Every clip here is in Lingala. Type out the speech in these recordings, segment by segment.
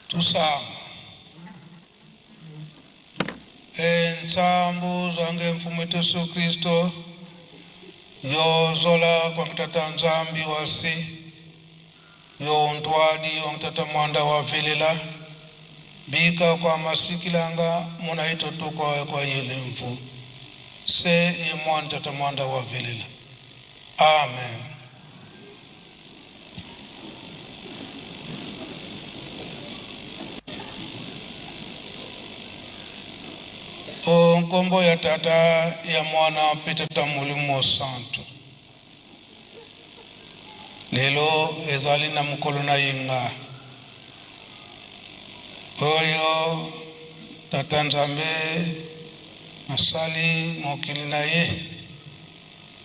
Tusanga Ensambu zange mfumu wetu Yesu Kristo yozola kwa mtata nzambi wasi yo ntwadi wa mtata mwanda wa vilela bika kwa masikilanga munaito tuko kwa yele mfu se imwan tata mwanda wa vilela. Amen. O nkombo ya tata ya mwana petata mulimu santo lelo ezali na mukolo na yenga oyo tata nzambe asali mokili na ye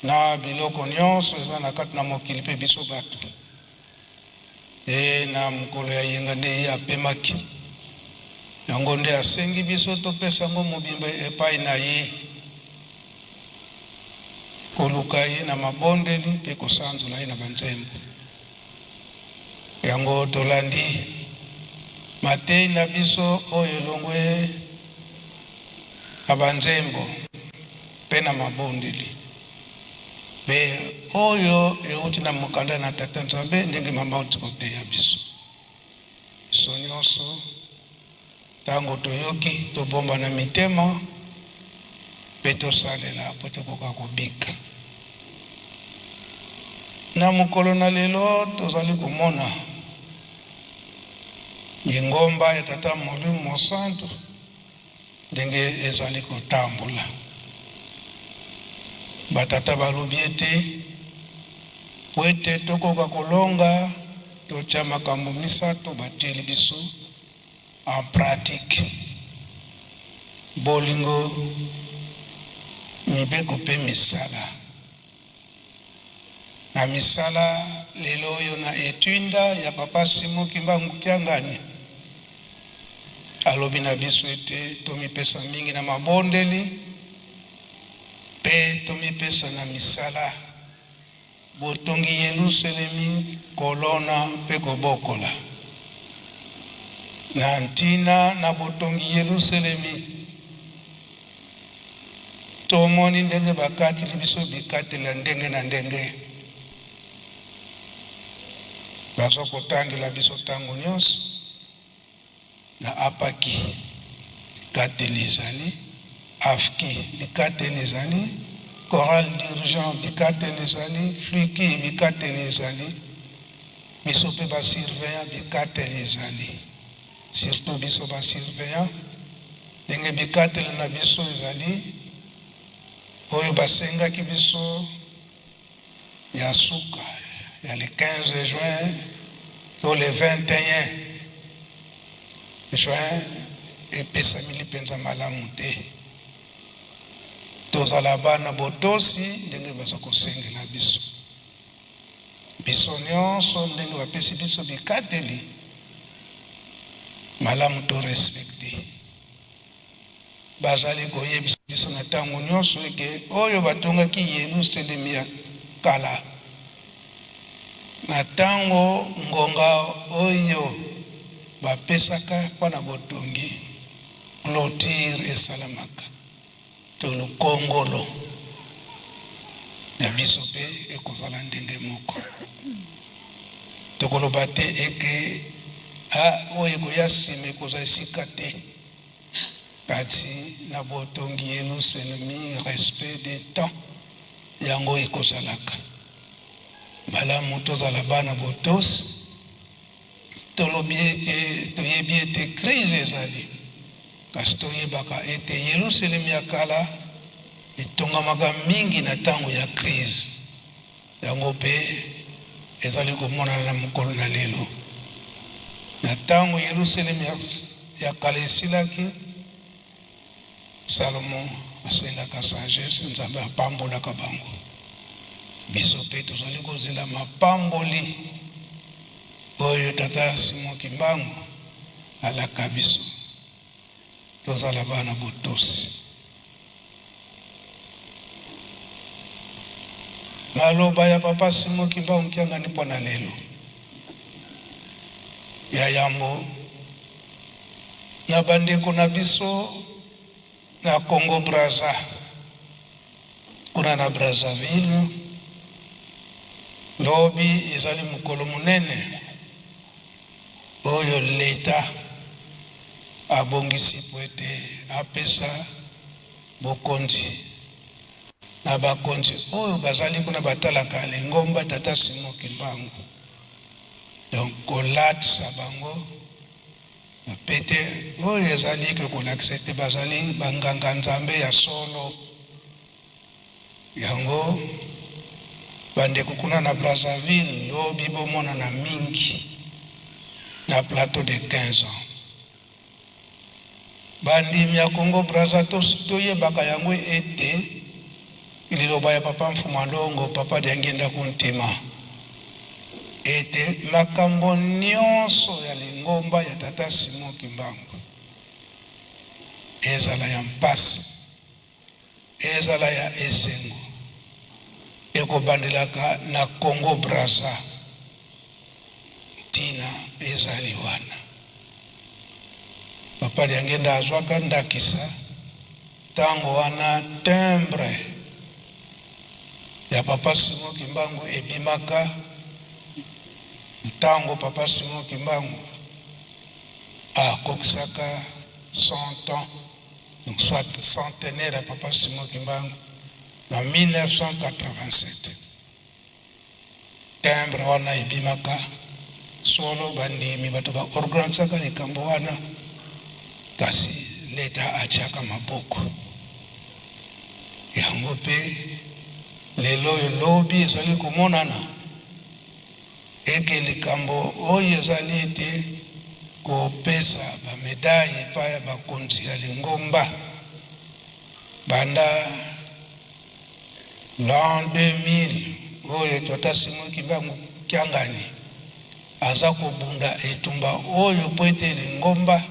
na biloko nyonso eza na kati na mokili pe biso bato na mukolo ya yenga nde apemaki yango nde asengi biso topesa ngo mobimba epai na ye koluka ye na mabondeli mpe kosanzola ye na banzembo yango tolandi matei na biso oyo elongwe na banzembo mpe na mabondeli mpe oyo euti na mokanda na tata nzambe ndenge mama oti koteya biso biso nyonso tango toyoki tobomba na mitema mpe tosalela po tokoka kobika na mokolo na lelo tozali komona ngomba ya tata molimo santo ndenge ezali kotambola batata balobi ete po ete tokoka kolonga totya makambo misato batieli biso en pratique bolingo mibeko pe misala na misala lelo oyo na etwinda ya papa Simo Kimbangu Kiangani alobi na biso ete tomipesa mingi na mabondeli pe tomipesa na misala botongi Yerusalemi kolona pe kobokola na ntina na botongi Yerusalemi tomoni ndenge bakati libiso bikatela ndenge na ndenge bazo kotangela biso tango nyonso na apaki bikateli ezali afki bikateli ezali chorale d'urgence bikateli ezali fliki bikateli ezali biso mpe basurveillant bikateli ezali surtout biso basurveillant ndenge bikateli na biso ezali oyo basengaki biso ya suka ya le 15 juin to le 21 juin epesamili mpenza malamu te tozala bana botosi ndenge baza kosengela biso biso nyonso ndenge bapesi biso bikateli malamu to respecte bazali koyebisa biso na ntango nyonso eke oyo batongaki Yerusalemi ya kala na ntango ngonga oyo bapesaka mpona botongi clôture esalamaka to lukongolo ya biso mpe ekozala ndenge moko tokoloba te eke oyo ekoya nsima ekozala esika te kati na botongi Yerusalemi respect de temps yango ekozalaka malamu tozala bana botosi toyebi ete crise ezali kasi toyebaka ete Yerusalemi ya kala etongamaka mingi na ntango ya crise yango mpe ezali komonana na mokolo na lelo na ntango Yerusalemi ya kala esilaki Salomo asengaka sagesse nzambe apambolaka bango biso mpe tozali kozela mapamboli oyo tata Simo Kimbangu alaka biso tozala bana botosi maloba ya papa Simo Kimbangu Kiangani mpona lelo ya yambo na bandeko na biso na Congo Brazza kuna na Brazzaville lobi ezali mukolo munene oyo leta abongisi po ete apesa bokonzi na bakonzi oyo bazali kuna batalaka Lingomba Tata Simon Kimbangu. Donc kolatisa bango pete oyo ezali ke kolakisa ete bazali banganga nzambe ya solo. Yango bandeko kuna na Brazzaville lobi bomona na mingi na plateau de 15 ans. Bandimi ya Congo Brazza toyebaka yango ete ililoba ya papa Mfumalongo papa Diangenda Kuntima ete makambo nyonso ya Lingomba ya Tata Simon Kimbangu ezala ya mpasi ezala ya esengo ekobandelaka na Congo Brazza tina ezali wana. Papa Diangenda azwaka ndakisa tango wana timbre ya papa Simon Kimbangu ebimaka tango papa Simon Kimbangu akokisaka 100 ans, donc soit centenaire ya papa Simon Kimbangu na 1987. Timbre wana ebimaka solo bandimi bato ba organisaka likambo wana kasi leta achaka maboko. Yango pe lelo lobi ezali komonana eke likambo oyo ezali ete kopesa bamedaille epai ya bakonzi ya Lingomba banda l'an 2000 oyo Tata Simon Kimbangu Kiangani aza kobunda etumba oyo po ete Lingomba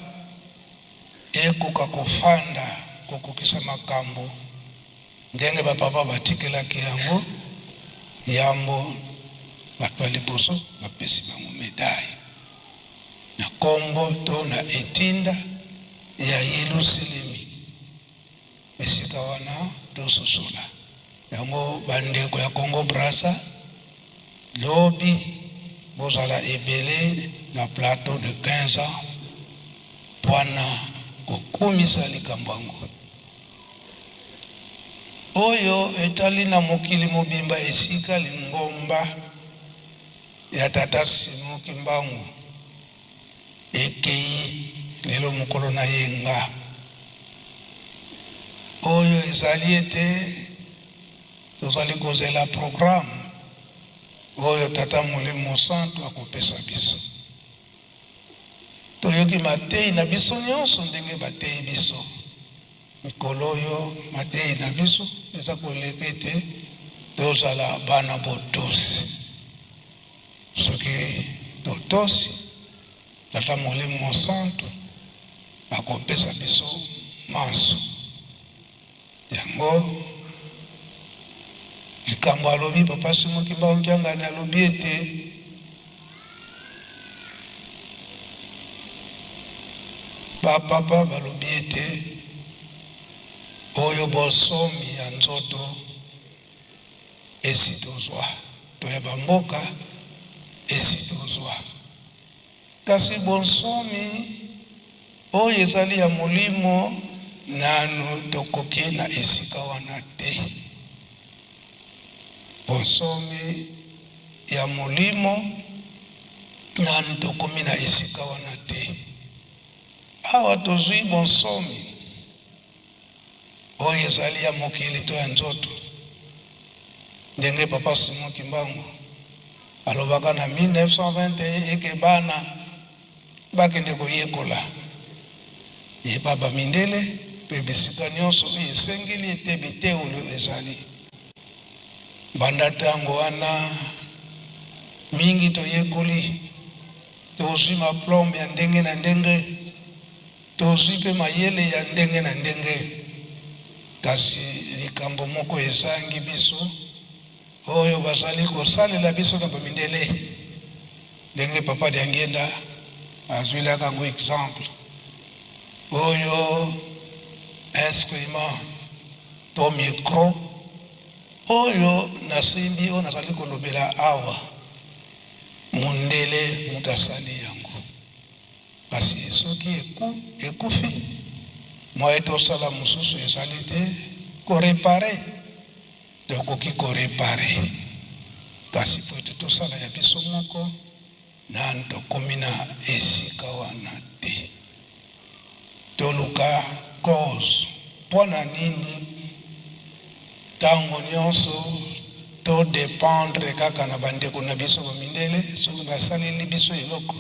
ekoka kofanda kokokisa makambo ndenge bapapa batikelaki yango yambo bato ya liboso bapesi bango medaille na kombo to na etinda ya Yerusalemi esika wana tososola. Yango bandeko ya Congo Brazza lobi bozala ebele na plateau de 15 ans pwana kokumisa likambo yango oyo etali na mokili mobimba esika Lingomba ya Tata Simon Kimbangu ekei lelo mokolo na yenga oyo ezali ete tozali kozela programme oyo Tata Molimo Santo akopesa biso. Toyoki matei na biso nyonso ndenge batei biso mikolo oyo matei na biso eza koleka ete tozala bana botosi. Soki totosi Tata Molimo Santo akopesa biso manso. Yango likambo alobi papa Simon Kimbangu Kiangani alobi ete bapapa balobi ete oyo bosomi ya nzoto esi tozwa toyeba mboka esi tozwa kasi bonsomi oyo ezali ya molimo nano tokoki na esika wana te. Bonsomi ya molimo nano tokomi na esika wana te. Awa tozwi bonsomi oyo ezali ya mokili to ya nzoto ndenge papa Simon Kimbangu alobaka na 1921 eke bana bakende koyekola yeba bamindele pe bisika nyonso oyo esengeli ete biteulo ezali. Banda tango wana mingi toyekoli tozwi maplombe ya ndenge na ndenge tozwi pe mayele ya ndenge na ndenge kasi likambo moko ezangi biso oyo bazali kosalela biso na bamindele ndenge papa Diangenda azwilaka ngo exemple oyo instrument to micro oyo nasimbi oyo nazali kolobela awa mundele mutasali yango kasi soki ekufi moye tosala mosusu ezali te korepare tokoki korepare kasi po ete tosala ya biso moko nani tokomi na esika wana te toluka cause mpona nini ntango nyonso todependre kaka na bandeko na biso bamindele soki basaleli biso eloko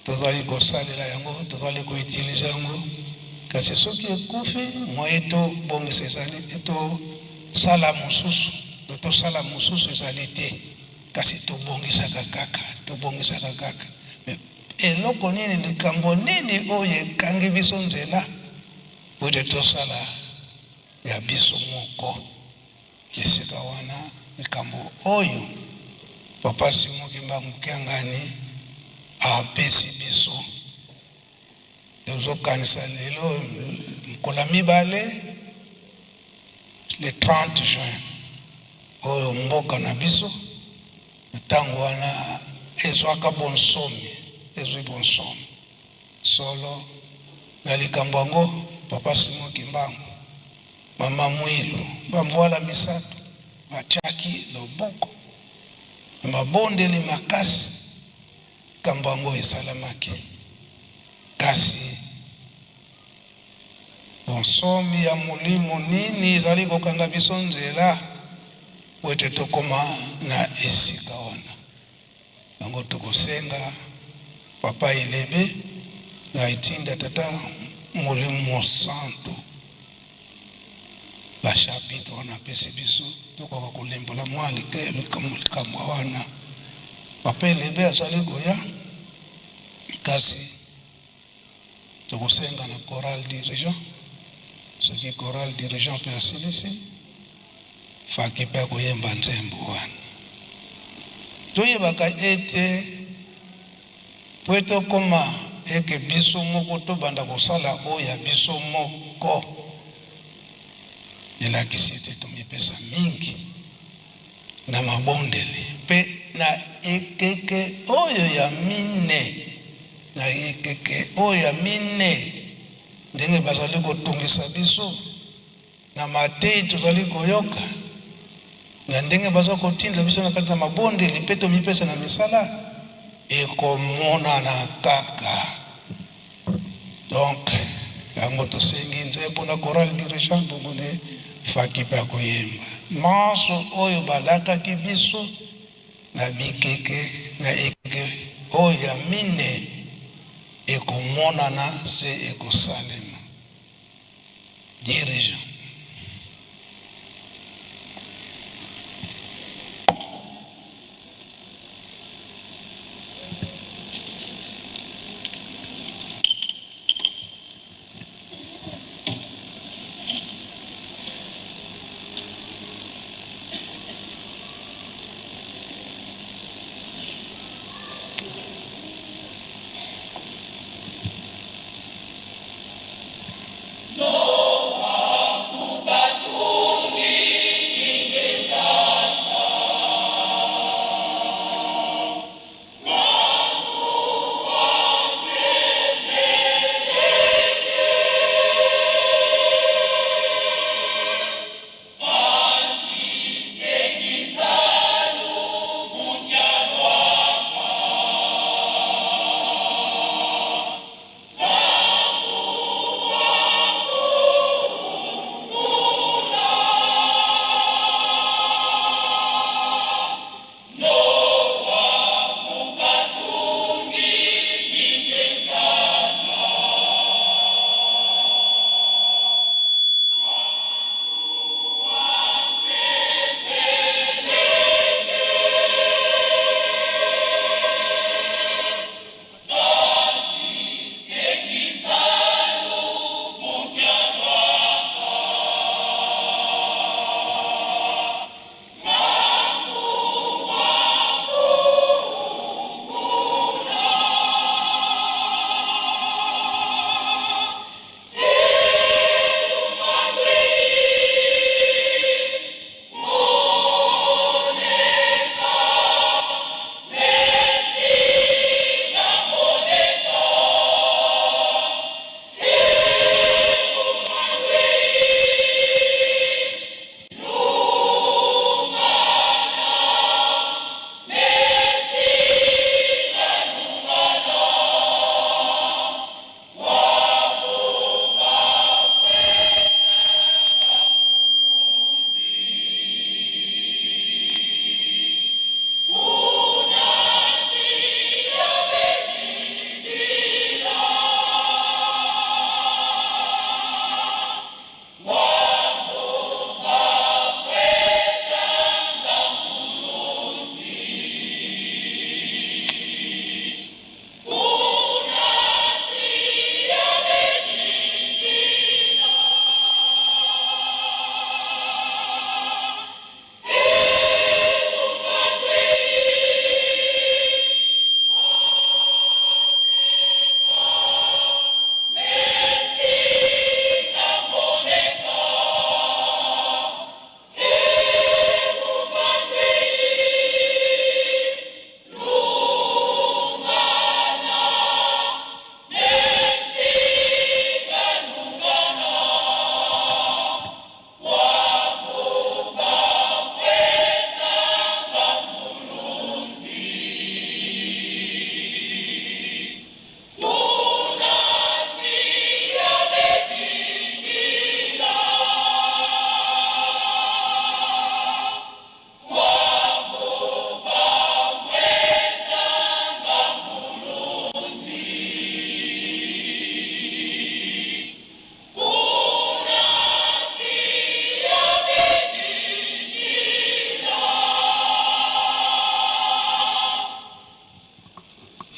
tozali kosalela yango tozali koutilize yango kasi soki ekufi moye tobongisa ezali tosala mosusu tosala mosusu ezali te kasi tobongisaka kaka eloko nini likambo nini oyo ekangi biso nzela po ete tosala ya biso moko esika wana likambo oyo papa Simon Kimbangu Kiangani apesi biso tozokanisa lelo mkola mibale le 30 juin oyo mboka na biso ntango wana ezwaka bonsomi ezwi bonsomi solo na likambo yango papa Simon Kimbangu mama Mwilu bamvoala misato bachaki loboko mabondeli makasi likambo yango esalamaki kasi bonsomi ya molimo nini ezali kokanga biso nzela po ete tokoma na esika wana yango tokosenga papa Elebe na itinda tata molimo santo bachapitre wana apesi biso tokoka kolembola mwa likambo wana papa Elebe azali koya kasi tokosenga na choral dirigeant soki choral dirigeant mpe asilisi faki mpe akoyemba nzembo wana toyebaka ete po tokoma eke biso moko tobanda kosala oyo ya biso moko elakisi ete tomipesa mingi na mabondeli mpe na ekeke oyo ya mine ndenge bazali kotungisa biso na matei tozali koyoka na ndenge baza kotinda biso na kati na mabondeli mpe tomipesa na misala ekomonana kaka donc yango tosengi nzembo na choral dirigeant bongone faki mpe akoyemba manso oyo balakaki biso na bikeke na ekeke oyo ya mine ekomonana se ekosalema dirigeant No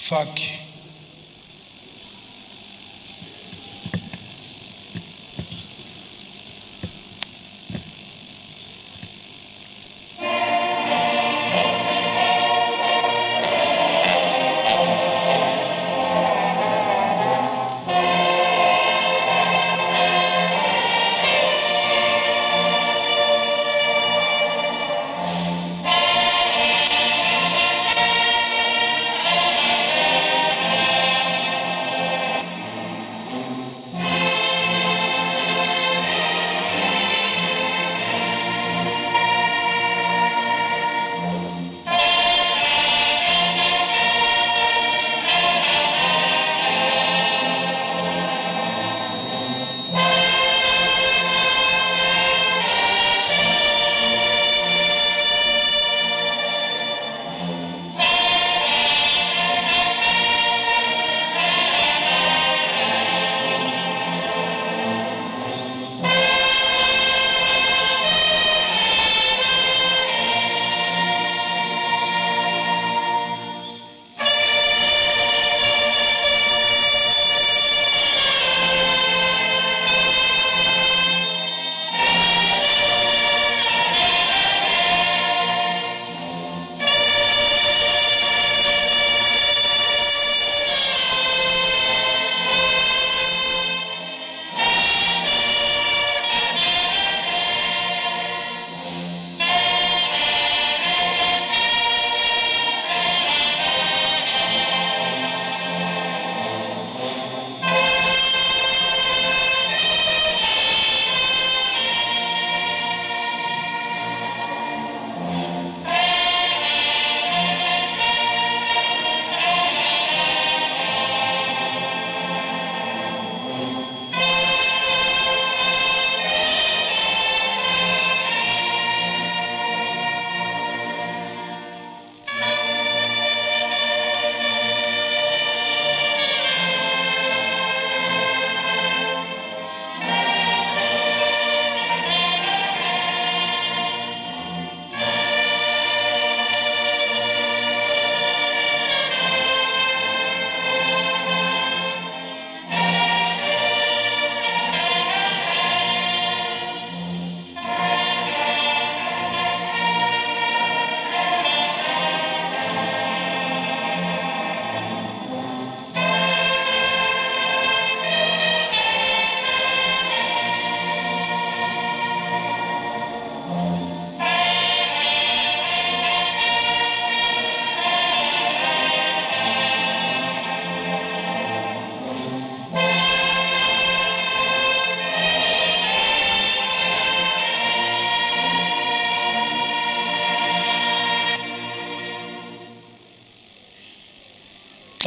Faki.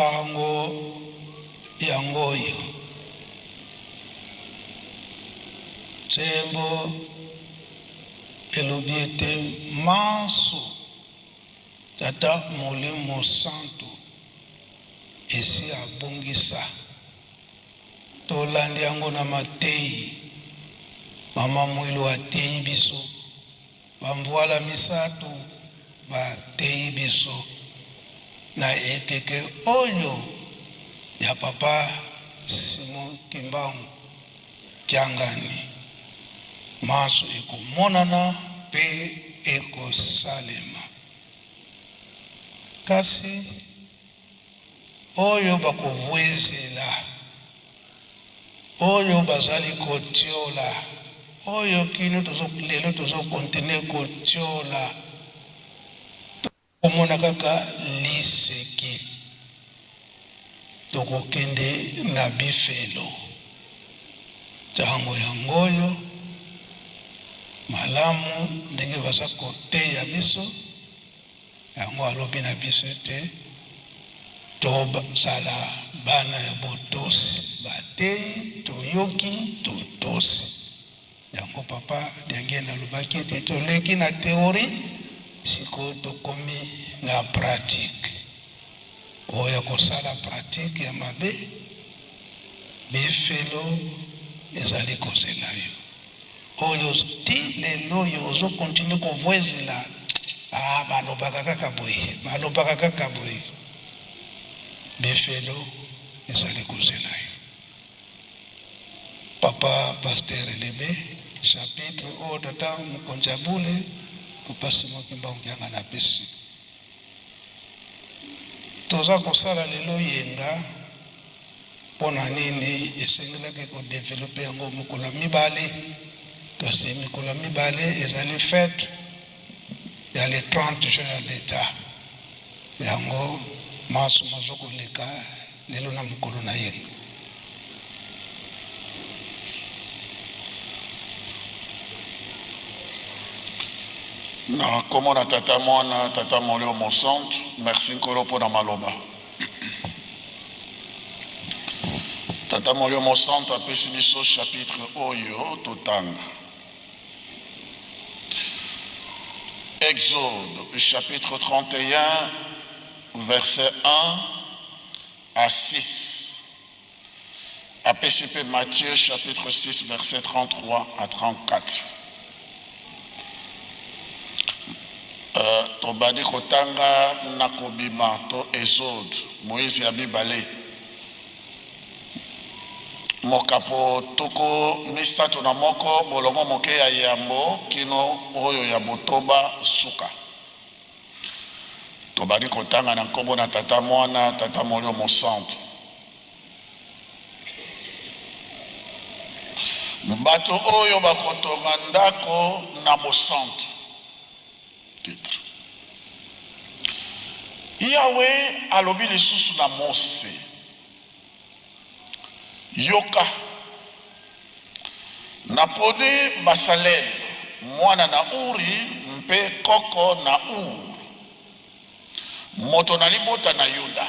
Tango yangoyo Tsembo elobiete manso tata molimo santo esi abongisa tolandi yango na matei mama mwilo atei biso bamvoala misato batei biso na ekeke oyo ya papa Simon Kimbangu Kiangani maso ekomonana pe ekosalema kasi oyo bakovwezela oyo bazali kotiola oyo kino lelo tozokontine kotiola komona kaka liseki tokokende na bifelo tango yangoyo malamu ndenge baza koteya biso yango alobi na biso te tozala bana ya botosi batei toyoki totosi yango papa ndenge nalobaki ete toleki na teori siko tokomi na pratique oyo kosala pratique ya mabe bifelo ezali kozela yo oyo ti lelo yo ozokontinue kovwezela balobaka kaka boye befelo ezali kozela yo. Papa Pasteur Lebe chapitre o tata Mukonjabule Papa Simon Kimbangianga na pesi toza kosala lelo yenga pona nini esengelaki kodevelope yango mokolo mibale kasi mikolo mibale ezali fête ya le 30 juin ya l'État yango maso mazokoleka lelo na mokolo na yenga. Na komo na tata mwana tata molio mosantu merci nkolo mpona maloba. Tata molio mosantu apesi biso chapitre oyo totanga. Exode chapitre 31 verset 1 à 6. Apesi pe Matthieu chapitre 6 verset 33 à 34. Tobadi kotanga nakobima to Exode Moïse ya bibale mokapo toko misato na moko bolongo moke ya yambo kino oyo ya botoba suka. Tobadi kotanga na nkombo na tata mwana tata molio mosantu. Bato oyo bakotonga ndako na bosantu. Titre. Yahweh alobi lisusu na Mose. Yoka. Naponi Basalel mwana na Uri mpe koko na Ur. Moto na libota na Yuda.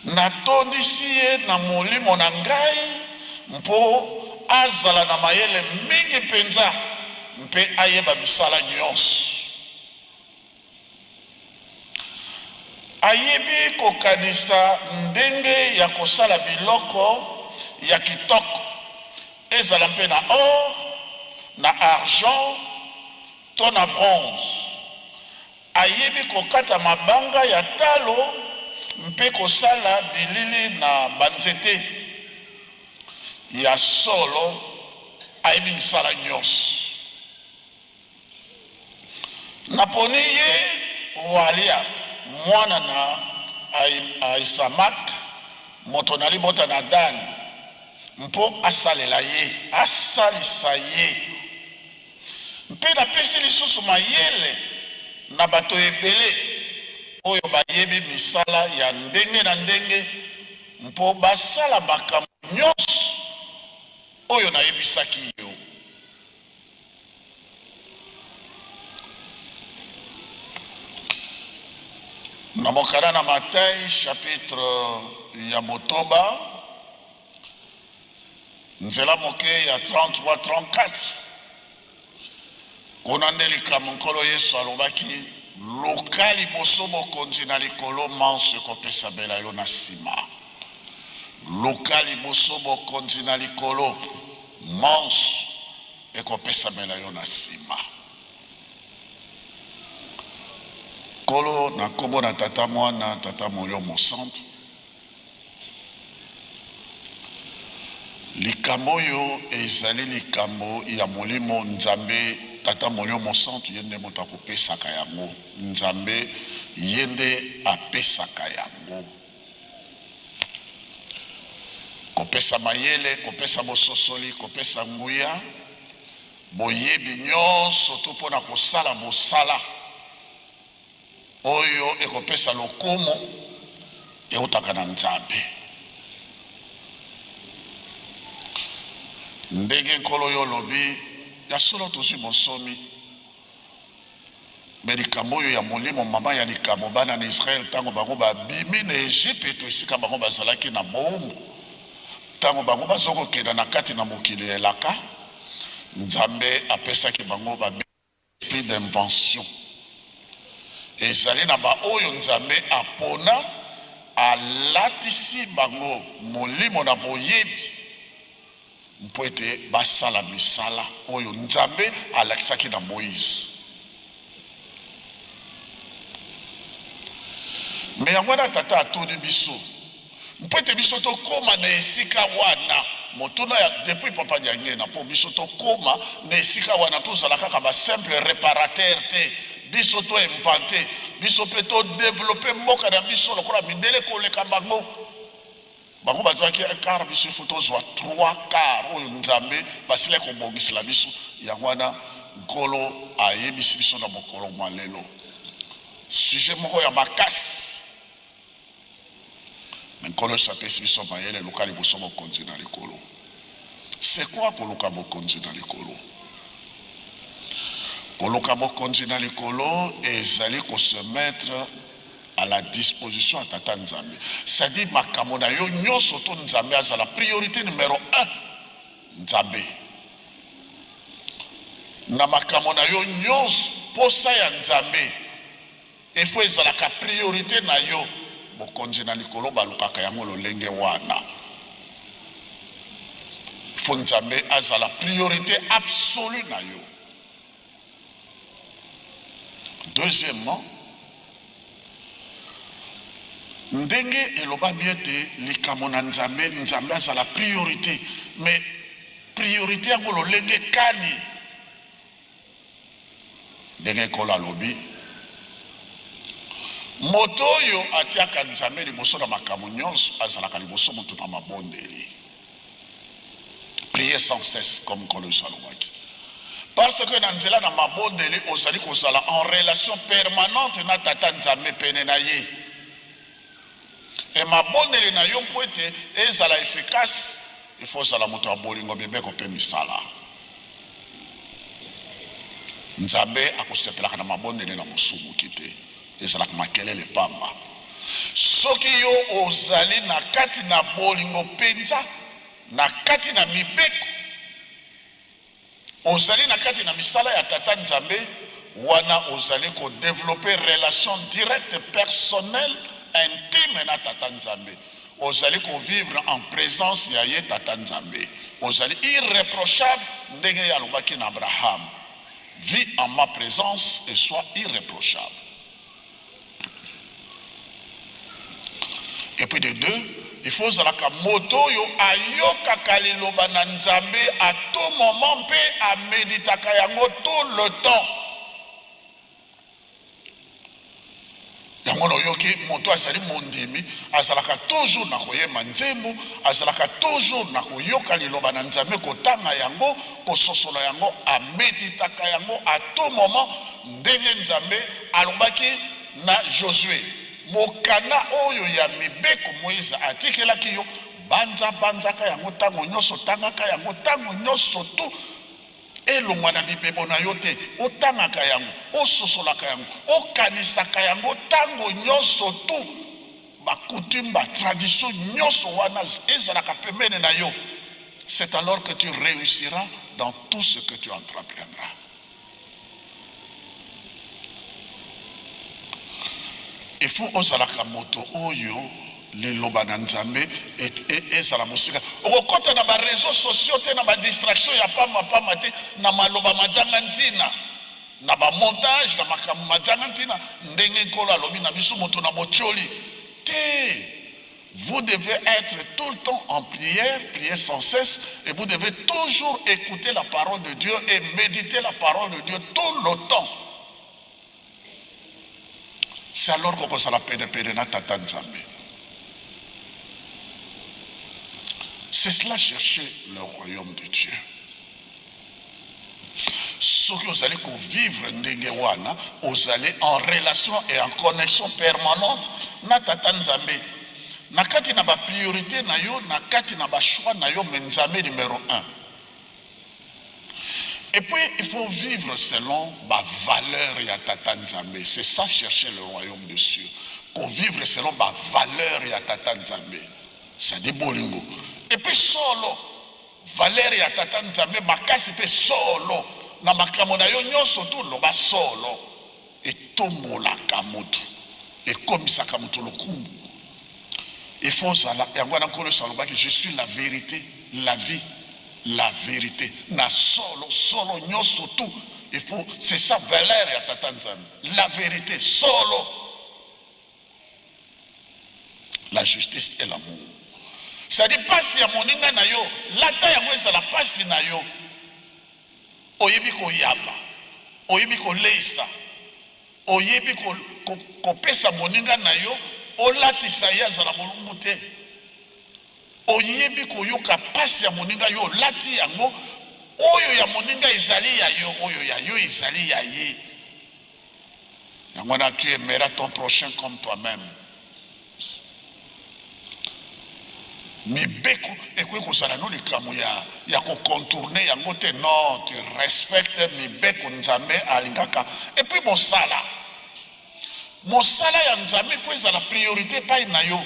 Natondisi ye na molimo na ngai mpo azala na mayele mingi penza mpe ayeba misala nyonso. Ayebi kokanisa ndenge ya kosala biloko ya kitoko ezala mpe na or, na argent, to na bronze. Ayebi kokata mabanga ya talo mpe kosala bilili na banzete ya solo. Ayebi misala nyonso. Naponi ye Oholiab mwana na Ahisamak moto na libota na Dan mpo asalela ye, asalisa ye. Mpe napesi lisusu mayele na bato ebele oyo bayebi misala ya ndenge na ndenge mpo basala makambo nyonso oyo nayebisaki yo. Na mokana na Matthieu chapitre ya botoba nzela moke ya 33-34 kuna nde likambo nkolo Yesu alobaki luka liboso bokonzi na likolo manso ekopesa bela yo na nsima. Luka liboso bokonzi na likolo manso ekopesa bela yo na nsima. Kolo na kombo na tata mwana tata molio mosantu. Likambo yo ezali likambo ya molimo Nzambe tata molio mosantu yende moto akopesaka yango. Nzambe yende apesaka yango. Kopesa mayele, kopesa bososoli, kopesa nguya, boyebi nyonso to mpona kosala bosala oyo ekopesa lokumu eutaka na Nzambe. Ndenge nkolo yo lobi ya solo tozwi bonsomi me likambo oyo ya molimo mama ya likambo bana na Israel ntango bango babimi na Egypte esika bango bazalaki na bombo. Ntango bango bazokokenda na kati na mokili elaka Nzambe apesaki bango babi d'invention. Ezali na ba oyo Nzambe apona alatisi bango molimo na boyebi mpo ete basala misala oyo Nzambe alakisaki na Moïse. Mais yango na tata atoni biso mpo ete biso tokóma na esika wana motuna depuis papa nyange na mpo biso tokóma na esika wana tozala kaka basimple réparateur te biso toinvente biso mpe todéveloppe mboka na biso lokola mindele koleka bango bango bazwaki un quart biso ifo tozwa 3 quarts oyo nzambe basila kobongisela biso yango wana nkolo ayebisi biso na mokolo mwa lelo sujet moko ya makasi nkolo sapesi biso mayele luka liboso bokonzi na likolo. C'est quoi koluka bokonzi na likolo? Koluka bokonzi na likolo ezali ko se mettre à la disposition à tata nzambe. C'est-à-dire makambo na yo nyonso to nzambe azala priorité numéro 1 nzambe. Na makambo na yo nyonso posa ya nzambe efo ezala ka priorité na yo bokonzi na likolo balukaka yango lolenge wana. Fo nzambe azala priorité absolue na yo. Deuxièmement, ndenge eloba biete likamo na nzambe nzambe azala priorité, mais priorité yango lolenge kani ndenge kola lobi moto oyo atiaka nzambe liboso na makambo nyonso azalaka liboso moto na mabondeli. Priez sans cesse comme Colosse alobaki. Parce que na nzela na mabondeli ozali kozala en relation permanente na tata nzambe pene na ye. Et mabondeli na yo mpo ete ezala efficace, il faut zala moto ya bolingo bebeko mpe misala. Nzambe akosepelaka na mabondeli na mosubuki te. Ezalaka makelele pamba. Soki yo ozali na kati na bolingo penza, na kati na mibeko, ozali na kati na misala ya tata nzambe, wana ozali ko développer relation directe personnelle intime na tata nzambe. Ozali ko vivre en présence ya ye tata nzambe. Ozali irréprochable ndenge ya lobaki na Abraham. Vis en ma présence et sois irréprochable. Et puis de deux, il faut zalaka moto yo ayoka kaliloba na nzambe à tout moment pe a méditaka yango tout le temps. Yango no yoki moto azali mondimi azalaka toujours na koyema nzembo, azalaka toujours na koyoka liloba na nzambe kotanga yango, kososola yango, a méditaka yango à tout moment ndenge nzambe alobaki na Josué. Mokana oyo ya mibeko Moïse atikelaki yo banzaka yango tango nyonso tangaka yango tango nyonso tu elongwa na bibebo na yo te otangaka yango ososolaka yango okanisaka yango tango nyonso tu bakoutume tradition nyonso wana ezalaka pembeni na yo. C'est alors que tu réussiras dans tout ce que tu entreprendras. Il faut ozalaka moto oyo liloba na nzambe ezala musika okota na ba réseaux sociaux te na ba distraction ya pama te na maloba majanga ntina na ba montage na makambo majanga ntina ndenge nkolo alobi na biso moto na botioli te. Vous devez être tout le temps en prière, prier sans cesse, et vous devez toujours écouter la parole de Dieu et méditer la parole de Dieu tout le temps. C'est alors qu'on se l'appelle na tata nzambe. C'est cela chercher le royaume de Dieu. Ce que vous allez vivre ndenge wana, vous allez en relation et en connexion permanente na tata nzambe. Na kati na ba priorité na yo, na kati na ba choix na yo nzambe numéro 1. Et puis, il faut vivre selon ma valeur ya tata nzambe. C'est ça chercher le royaume de Dieu. Pour vivre selon ma valeur ya tata nzambe. Ça dit bolingo. Et puis solo, valeur ya tata nzambe, makasi pe solo. Na makambo na yo nyonso tu loba solo. Et tombola kamutu. Et comme ça kamutu lokumbu. Il faut zala. Et ngwana nkolo saloba que je suis la vérité, la vie. La vérité na solo nyonso tout il faut c'est ça valeur ya tata nzambe la vérité solo la justice et l'amour. C'est-à-dire pasi ya moninga na yo, lata yango ezala pasi na yo. Oyebi koyamba, oyebi koleisa, oyebi kopesa moninga na yo, olatisa ye azala molungu te. Oyebi koyoka pasi ya moninga yo, lati yango, oyo ya moninga ezali ya yo, oyo ya yo ezali ya ye. Yango na tu aimeras ton prochain comme toi-même. Mibeko ekwe kozala no likambo ya ko contourner yango te. Non, tu respectes mibeko nzambe alingaka. Et puis mosala ya nzambe faut ezala priorité pai na yo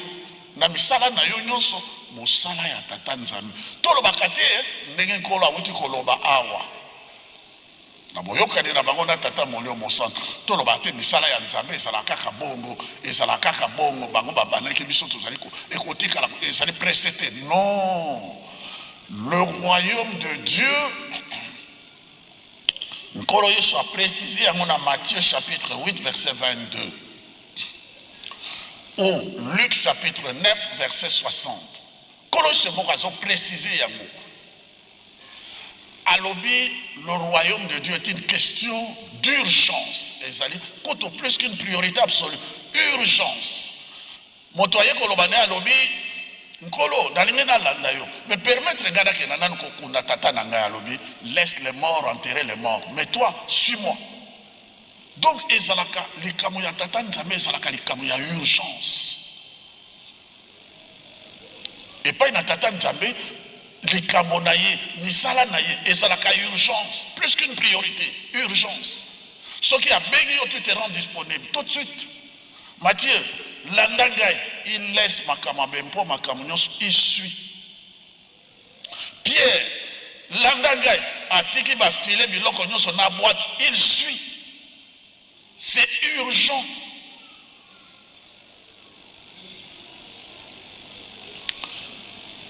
na misala na yo nyonso. Mosala ya tata nzambe tolobaka te ndenge nkolo awuti koloba awa na boyokani na bango na tata molio mosantu. Tolobaka te misala ya nzambe ezala kaka bongo bango babanaki biso tozali ekotikala ezali preste te. Non, le royaume de Dieu, nkolo Yesu a précisé yango na Matthieu chapitre 8 verset 22 ou Luc chapitre 9 verset 60. Nkolo Yesu moko azo préciser yango. Alobi, le royaume de Dieu est une question d'urgence. Ezali koto plus qu'une priorité absolue. Urgence. Motoye kolobane alobi nkolo nalingi nalanda yo. Mais permettre ngana ke nananu kokunda tata na ngai alobi, laisse les morts enterrer les morts. Mais toi, suis-moi. Donc ezalaka likamu ya tata nzambe ezalaka likamu ya urgence. Et pas na tata nzambe likambo na ye, misala na ye, ezalaka urgence, plus qu'une priorité, urgence. Ce qui a béni, tu te rends disponible tout de suite. Matthieu, l'andangay, il laisse makamabempo, makamonyos, il suit. Pierre, l'andangay, atiki ba filet biloko nyonso na boîte, il suit. C'est urgent.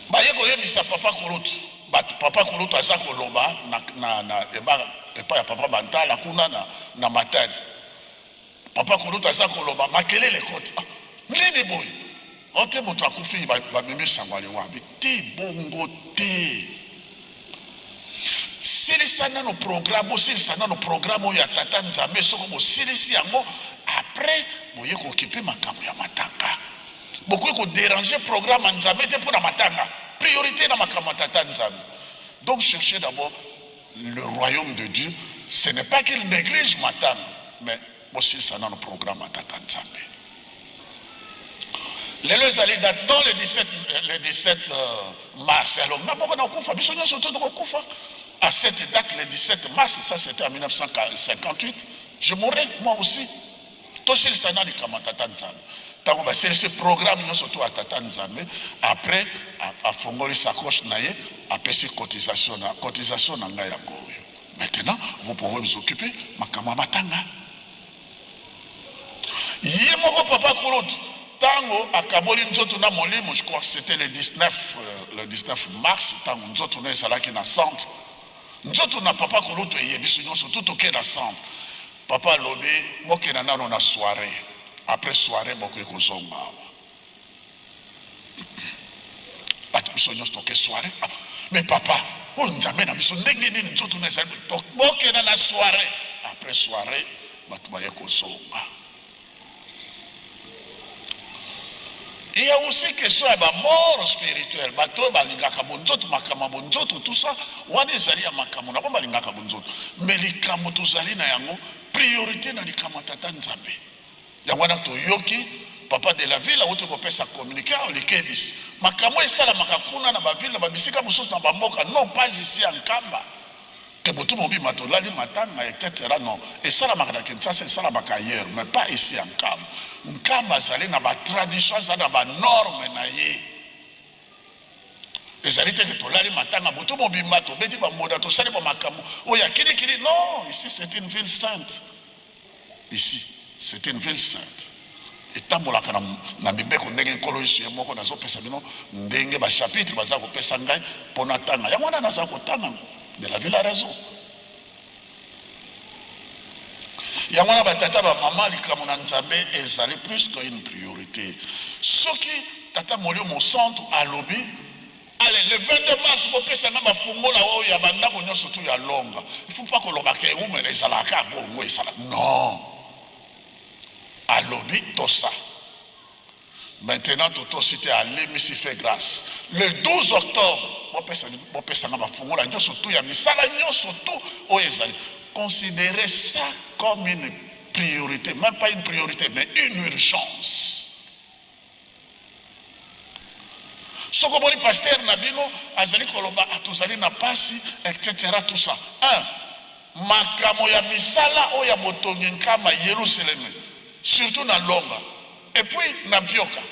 Baye koyebisa papa kulutu, papa kulutu aza koloba na epa ya papa bantala kuna na matadi. Papa kulutu aza koloba makelele kote. Nini boy? Ote moto akufi ba mimi sangwali wabi te bongo te. Silisa na no programme ya tata nzambe soko bo silisi yango après boye ko occuper makambo ya matanga. Beaucoup de déranger programme nzambe te pour la matanga. Priorité dans makambo tata nzambe. Donc cherchez d'abord le royaume de Dieu. Ce n'est pas qu'il néglige matanga, mais aussi ça dans le programme tata nzambe. Les deux allaient dans le 17 mars. Alors, à cette date, le 17 mars, ça c'était en 1958, je mourrais moi aussi. Tout ce qui est dans le tata nzambe. C'est ce programme surtout à tata nzambe. Après, à fongoli sacoche naie, à passer cotisation na ngaya goyo. Maintenant, vous pouvez vous occuper makama matanga. Yemoko papa kulot. Tango akaboli nzoto na molimo, je crois que c'était le 19 mars. Tango nzoto na salaki na centre. Nzoto na papa kulutu yebisu nyonso tout ok na centre. Papa lobi moke na nano na soirée. Après soirée moke kozonga. Batu biso nyonso ok soirée. Mais papa, on nzambe na biso ndenge nini nzoto na salaki moke na soirée. Après soirée batu baye kozonga. Il y a aussi question de la mort spirituelle. Bato balingaka bonzoto makama bonzoto tout ça. Wani zali ya makamo na balingaka bonzoto. Mais likamo tozali na yango priorité na likamo tata nzambe. Yango na to yoki papa de la ville auto ko pesa communiquer likebis. Makamo esala makakuna na ba ville ba bisika mususu na bamboka non pas ici en Kamba. Que botu mobi matolali matanga etc. Non. Et ça la makana Kinshasa c'est ça la ailleurs mais pas ici en Kamba. Nkamba zali na ba tradition za na ba norme na ye. Ezali te que tolali matanga botu mobimba to beti ba moda to sali ba makamu. Oya kili non, ici c'est une ville sainte. Ici, c'est une ville sainte. Et tambolaka na mibeko ndenge nkolo Yesu ye moko nazo pesa bino ndenge ba chapitre baza ko pesa ngai pona tanga. Ya mwana naza ko tanga de la ville a raison. Yamana batata ba maman likamo na nzambe ezali plus qu'une priorité. Soki tata molio mon centre à lobby. Allez, le 22 mars, vous pouvez savoir il y a banda qu'on a surtout à longue. Il ne faut pas que l'on marque où mais les alaka bon ça non. À lobby tout ça. Maintenant tout cité à l'émission fait grâce. Le 12 octobre, vous pouvez savoir surtout il y a mis ça surtout au Ezali. Considérez ça comme une priorité, même pas une priorité, mais une urgence. Ce que vous pasteur Nabino, Azali Koloba, Atuzali Napasi, etc. Tout ça. Makamo ya misala o ya motonginka ma Yerusalem, surtout na Longa. Et puis na Mpioka.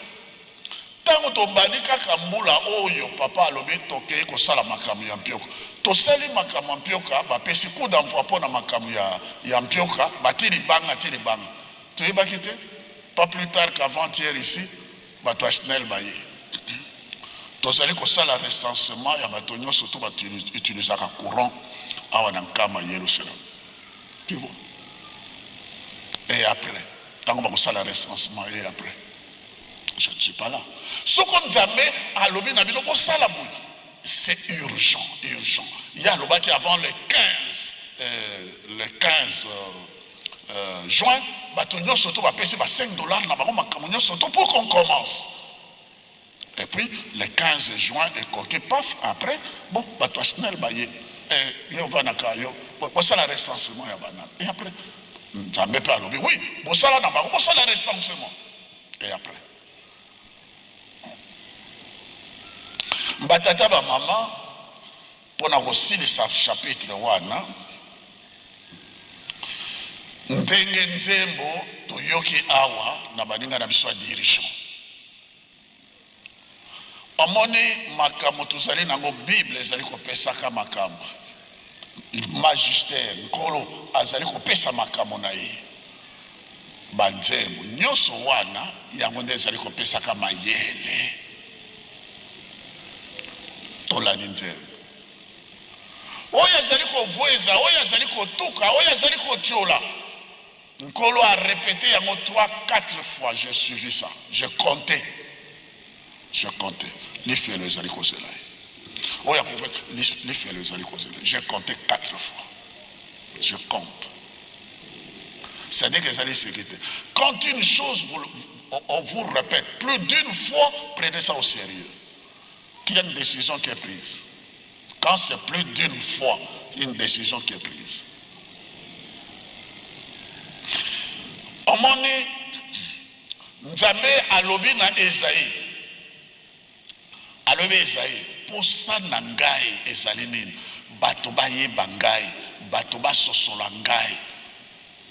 Tango to bandika kambula oyo papa alobi toke ko sala makamo ya Mpioka. To sali makamo Mpioka ba pesi coup d'envoi pour na makamo ya Mpioka, ba tili banga. Tu yeba kité? Pas plus tard qu'avant-hier ici, ba to Asnel baye. Tous allez que ça, le recensement, il y a des surtout utiliser un courant à Kama Yerusalem. Tu vois. Et après, tant qu'on ça le recensement, et après, je ne suis pas là. Ce qu'on jamais à l'objet n'abîme pas ça la boule. C'est urgent. Il y a le qui avant le 15 juin, surtout va payer $5 surtout pour qu'on commence. Et puis, le 15 juin, et coquet, paf, après, bon, bateau Snell, baye, et on va naka, bon, ça la recensement, et après, ça me parle, oui, bon, ça la naba, bon, ça la recensement, et après. Batata, ba maman, pour nous aussi le chapitre, wana, ndenge nzembo, to yoki awa, na baninga na biswa dirigeant. Amoni makamo tuzali nango Bible ezali kopesaka makamo magistère nkolo azali kopesa makamo na ye banzembo nyonso wana yango nde ezali kopesaka mayele tolani nzembo oyo azali kovweza oyo azali kotuka oyo azali kotiola nkolo a répété yango 3-4 fois. J'ai suivi ça, j'ai compté. Les faits les alliés causés là. Oh, les faits les alliés causés là. J'ai compté 4 fois. Je compte. C'est-à-dire que les alliés sécurité. Quand une chose on vous répète plus d'une fois, prenez ça au sérieux. Qu'il y a une décision qui est prise. Quand c'est plus d'une fois, une décision qui est prise. Au moment où Nzambe alobi na Esaïe. Alobi Esaïe, pour ça nangai ezali nini, bato bayeba ngai, bato basosola ngai,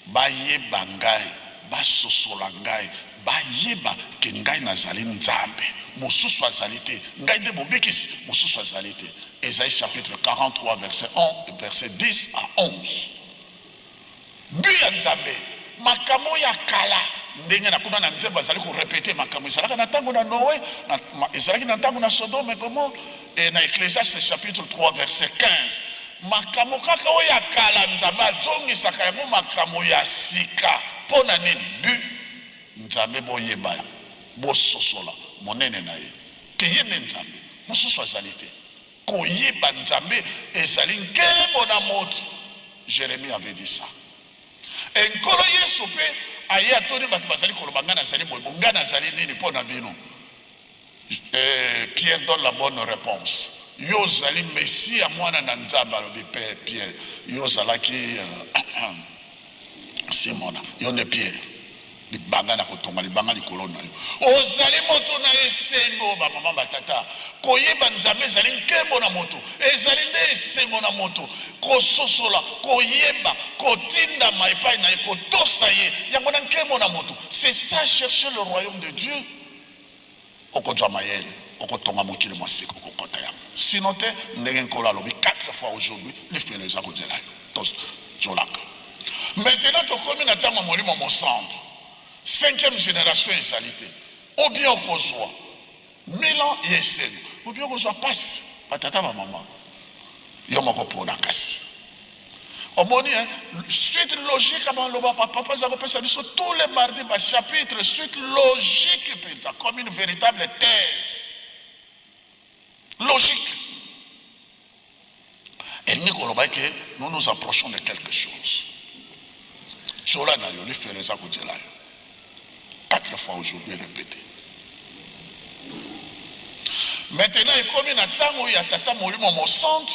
bayeba ngai, basosola ngai, bayeba ke ngai nazali Nzambe, mosusu azali te, ngai nde mobikisi, mosusu azali te. Esaïe chapitre 43 verset 1 verset 10 à 11. Buya Nzambe, makamo ya kala ndenge na kuna na nzembo azali ko répéter makamo ezalaka na tango na Noé, ezalaki na tango na Sodome et Gomorrhe, et na Ecclésiaste chapitre 3 verset 15. Makamo kaka oyo ya kala Nzambe azongisaka yango makamo ya sika pona nini bu Nzambe boyeba bososola monene na ye ke ye nde Nzambe mosusu azali te koyeba Nzambe ezali nkembo na moto. Jérémie avait dit ça. Nkolo Yesu pe aye atoni bato bazali koloba ngana azali boye ngana azali nini pona bino. Pierre donne la bonne réponse. Yo zali Messia mwana na Nzambe alobi pe Pierre. Yo zalaki Simona. Yo ne Pierre. Libanga na kotonga libanga likolo na yo. Ozali moto na esengo ba mama batata. Koyeba Nzambe ezali nkembo na moto. Ezali nde esengo na moto. Kososola, koyeba, kotinda maipai na ye, kotosa ye. Yango na nkembo na moto. C'est ça chercher le royaume de Dieu. Okozwa mayele, okotonga mokili mwasika okokota yango. Sinon te ndenge nkolo alobi 4 fois aujourd'hui, les frères les akozela yo. Tolaka. Maintenant tokomi na tango molimo mo centre. 5e génération ezalité. Ou bien okozwa Milan et Esengo. Ou bien okozwa passe. Batata ba maman. Yo moko pona kasi. Omoni, suite logique, papa, tous les mardis, chapitre, suite logique, comme une véritable thèse. Logique. Et nous nous approchons de quelque chose. Chola na yo, les frères, les amis, 4 fois aujourd'hui répété. Maintenant, il comme une attente où il y a tata molimo mon centre.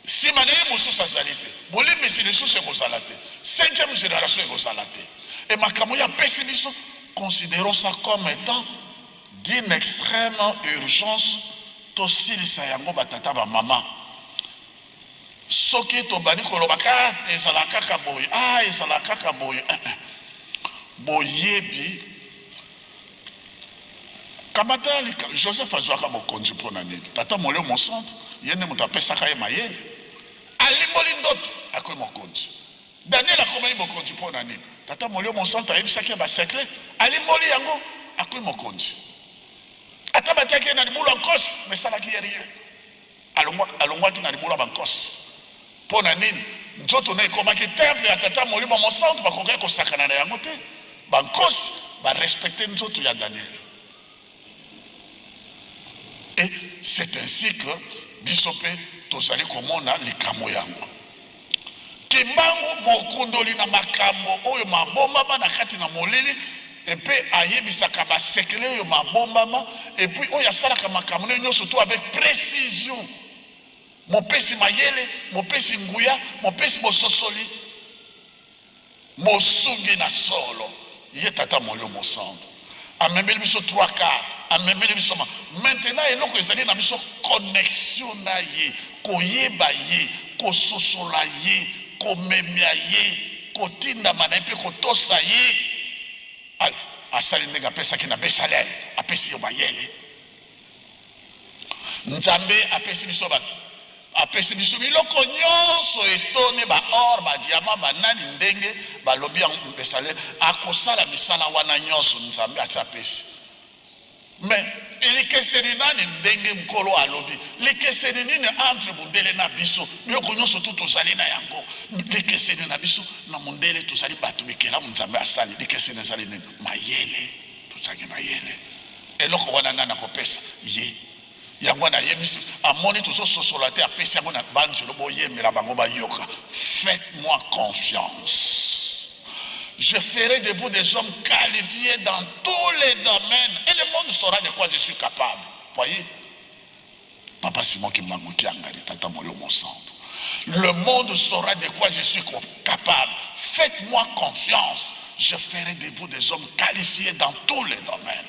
Si mané mosusu azalite, bolé mais c'est les sous c'est rozalate. 5e génération est rozalate. Et ma kamoya pessimisme, considérons ça comme étant d'une extrême urgence. Tosili sayango batata ba maman. Soki to bani kolobaka ezalaka kaboy. Ezalaka kaboy. Boyebi. Kamatali Joseph azwaka bokonzi pona nini. Tata molio mon centre, yene mutapesaka ye mayele. Alimboli ndoto akoy mokonzi. Daniel akomai mokonzi pona nini. Tata molio mon centre ayebisaki ba secret. Alimboli yango akoy mokonzi. Ata batiaki na libulu nkos mais salaki rien. Alongwaki na libulu bankos. Pona nini nzoto na ekomaki temple ya tata molio mon centre bakokai kosakana na yango te. Bankos ba respecter nzoto ya Daniel. Et c'est ainsi que Bishopé tozali komona likambo yango. Kimbangu mokundoli na makambo oyo mabombama na kati na molili et puis ayebisaka ba sekele oyo mabombama et puis oyo asalaka makambo nyonso surtout avec précision. Mopesi mayele, mopesi nguya, mopesi bososoli. Mosungi na solo. Ye tata molio mosando. Amemeli biso 3 quarts. Maintenant, il y a une connexion, koyeba ye, kososola ye, komemia ye, kotinda manape kotosa ye. Asali nega pesa ki na besalel, apesi yo bayele. Nzambe apesi biso ba apesi biso biloko nyonso etone ba or ba diamant ba nani ndenge ba lobi ya besalel akosala misala wana nyonso nzambe achapesi. Mais il keseni nani ndenge mkolo alobi likeseni nini entre mundele na biso biloko nyonso tu tozali na yango likeseni na biso na mundele tozali bato bikela nzambe asali likeseni ezali nini mayele tozali mayele eloko wana nana kopesa ye yango na yebisi amoni tozososola te apesi yango na banzelo boyemela bango bayoka. Faites-moi confiance. Je ferai de vous des hommes qualifiés dans tous les domaines. Et le monde saura de quoi je suis capable. Voyez, Papa Simon qui m'a manqué en gari, tata molio mon centre. Le monde saura de quoi je suis capable. Faites-moi confiance. Je ferai de vous des hommes qualifiés dans tous les domaines.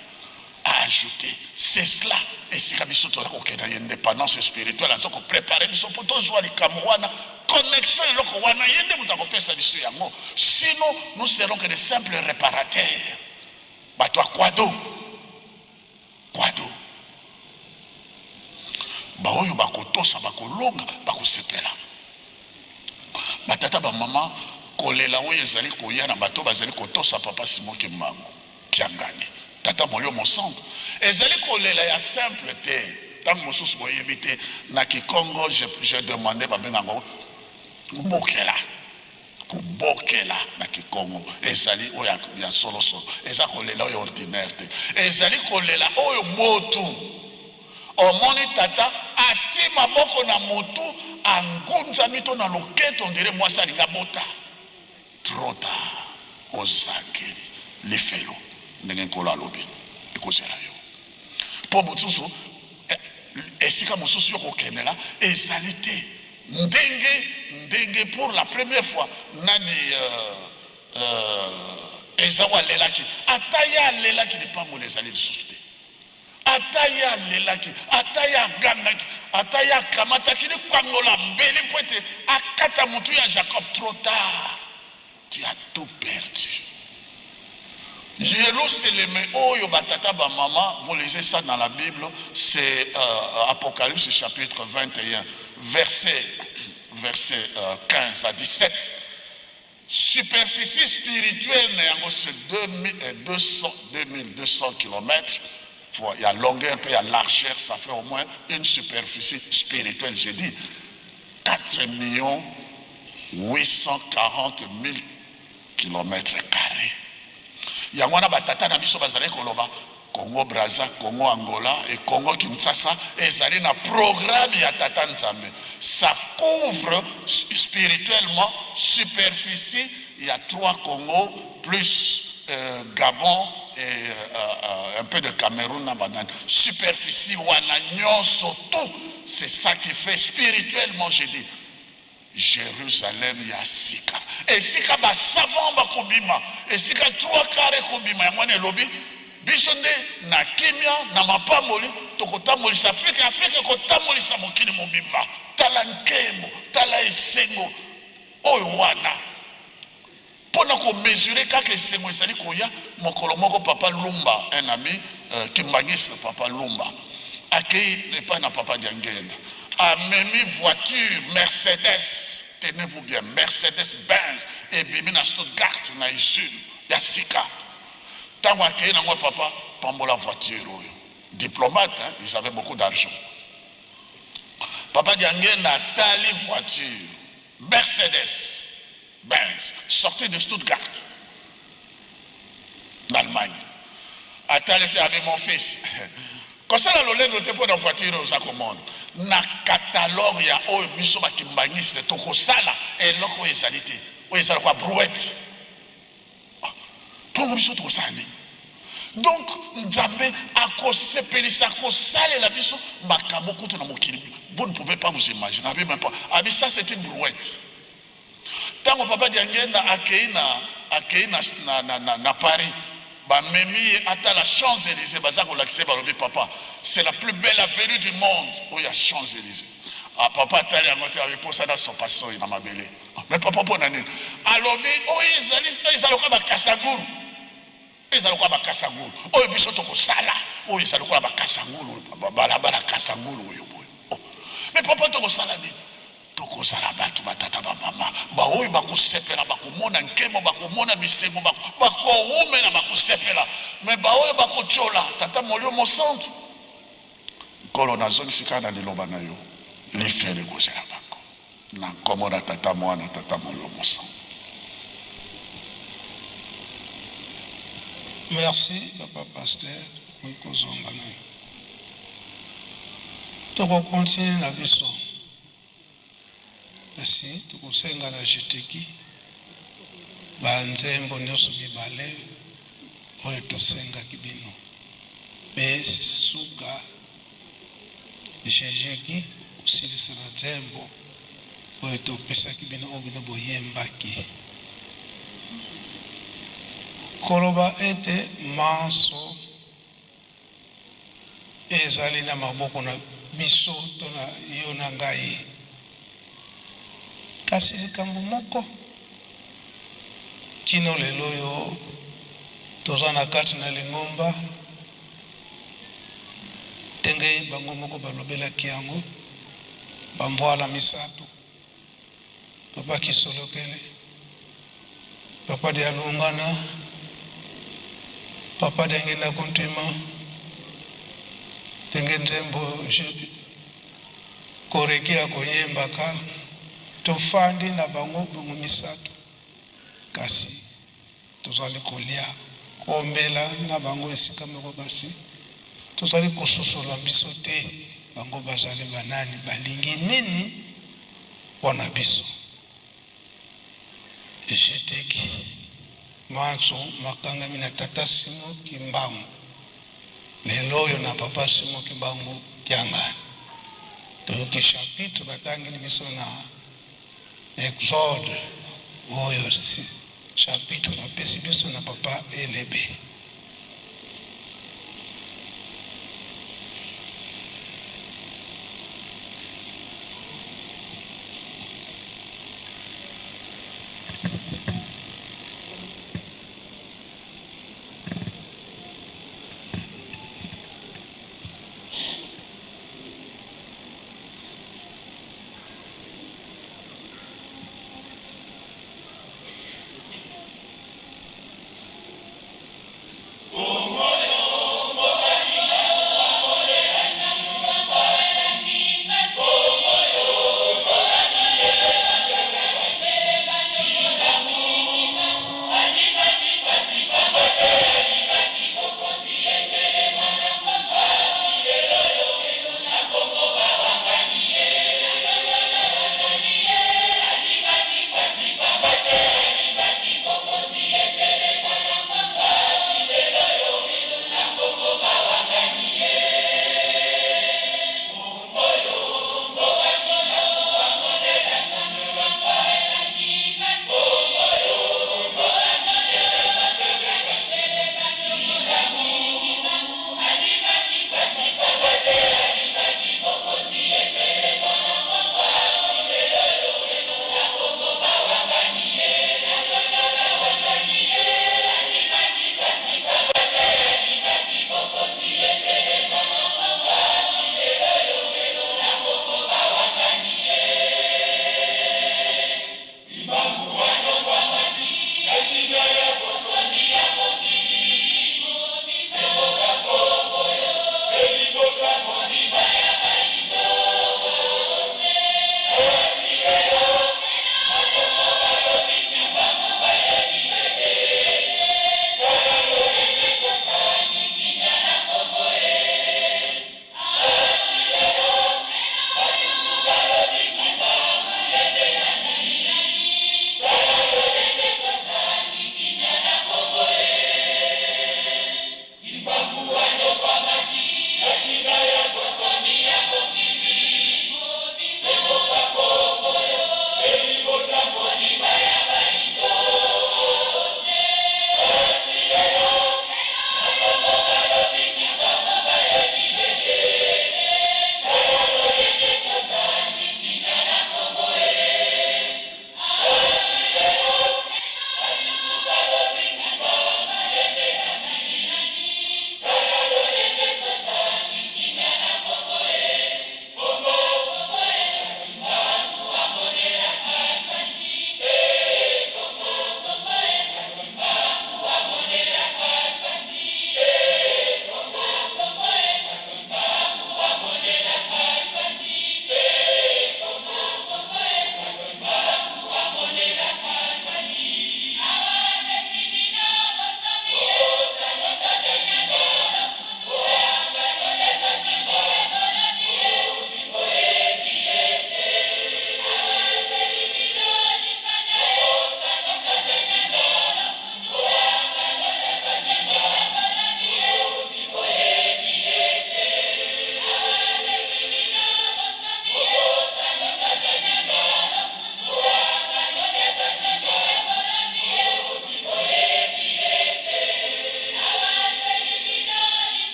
À ajouter, c'est cela. Et si Kabiso tola kokena indépendance spirituelle, on a préparé biso pour tous les Kamouana. Connexion et loko wana yende mutako pesa biso yango. Sinon nous serons que des simples réparateurs. Bato kwado. Kwado. Ba oyo bakotosa bakolonga bakosepela. Batata ba mama kolela oyo ezali koya na bato bazali kotosa Papa Simon Kimbangu kiangani. Tata molio mosongo. Ezali kolela ya simple te. Tant mosusu boyebite na Kikongo je demandé ba bengango kubokela na Kikongo ezali oya ya solo eza kolela oyo ordinaire te ezali kolela oyo motu omoni tata ati maboko na motu angunza mito na loketo ndire mwasi alinga bota trop tard ozakeli lifelo ndenge nkolo alobi ekozela yo po mosusu esika mosusu yo kokendela ezali te ndenge pour la première fois nani ezawa lelaki ataya lelaki ni pango ezali lisusu te ataya lelaki ataya gandaki ataya kamataki ni kwangola mbeli poete akata mutu ya Jacob trop tard. Tu as tout perdu. Jérusalem, oyo batata ba maman, vous lisez ça dans la Bible, c'est Apocalypse chapitre 21, verset 15 à 17. Superficie spirituelle, c'est 2200 km. Il y a longueur, puis il y a largeur, ça fait au moins une superficie spirituelle. J'ai dit 4 millions 840 000 kilomètres carrés. Yangwana batata na biso bazali koloba Congo Brazza, Congo Angola et Congo Kinshasa ezali na programme ya Tata Nzambe. Ça couvre spirituellement superficie, il y a 3 Congo plus Gabon et un peu de Cameroun na banane. Superficie wana nyonso tout, c'est ça qui fait spirituellement, j'ai dit Jérusalem ya sika. Et sika ba savant ba kobima, et sika 3 carrés kobima, yangwana lobi bisonde na kimia na mapamoli tokotambolisa Afrika, Afrika kotambolisa mokili mobimba. Tala nkembo, tala esengo oyo wana pona ko mesurer kaka esengo ezali koya mokolo moko Papa Lumba, un ami kimbangiste Papa Lumba accueilli epai na Papa Diangenda amemi voiture Mercedes, tenez-vous bien, Mercedes Benz et bimi na Stuttgart na usine ya sika. Tant que nous papa, pambola voiture, diplomate, hein, ils avaient beaucoup d'argent. Papa Diangena a tali voiture, Mercedes, Benz, sorti de Stuttgart, d'Allemagne. A tali était avec mon fils. Quand ça, la lolé n'était pas dans la voiture aux accommode. Na catalogue, il y a un biso bakimbaniste, toko sala, et l'autre est salité. Oui, ça quoi, brouette. Pour biso toko sali. Donc, Nzambe a sepelisa ko sale la biso makambo kutu na mokili. Vous ne pouvez pas vous imaginer, même pas. Ah, ça c'est une brouette. Tant que Papa Diangena accueilli na Paris, ba memi ata la Champs-Élysées, bazako l'accès ba lobi papa, c'est la plus belle avenue du monde où il y a Champs-Élysées. Ah papa tali angote avec pour ça dans son passant na mabele. Mais papa pour nani. Alobi o ezali ko ba kasaguru. Ezaloka ba kasangulu oyo biso tokosala oyo ezaloka ba kasangulu balabala kasangulu oyo boyo. Mais papa tokosala ni tokozala batu batata ba mama ba oyo bakusepela bakomona nkemo bakomona bisengo bakoumela bakusepela mais ba oyo bakochola tata molio mosantu kolo na zone sikana liloba na yo lifele kozela bango na komona tata mwana tata molio mosantu. Merci, Papa Pasteur. Tu continuer la vision. Merci, tu continues la juteki. Banzembo nyoso bibale. Oye tosenga kibino. Mais suka. Jejeki. Usili sana zembo. Oye topesa kibino obino boyembaki. Koloba ete manso ezali na maboko na biso to na yo na ngai kasi likambo moko kino lelo yo toza na kati na lingomba tenge bango moko balobelaki yango bambwala misato papa Kisolokele papa Dialungana Papa Diangena Kontima, Tengenzembo, Korekia Koyembaka, Tofandi na bango bungu misato, kasi, tozali kolia, kombela na bango esika moko basi, tozali kososola biso te, bango bazali banani, balingi nini, wana biso. Jeteki. Manso makanga mina tata Simo Kimbangu lelo yo na papa Simo Kimbangu kiangani to chapitre batangeli biso na Exode oyo si chapitre na pesi biso na papa Elebe.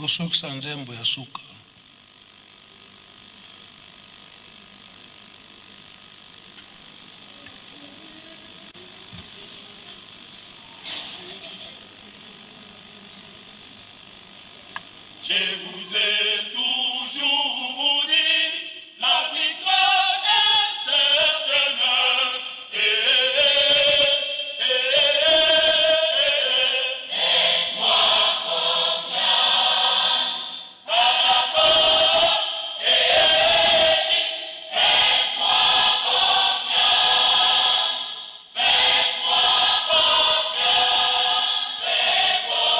kusukisa nzembo ya suka. Je vous ai toujours dit, la victoire est certaine. Faites-moi confiance, par la cause et faites-moi confiance, faites-moi confiance, c'est bon.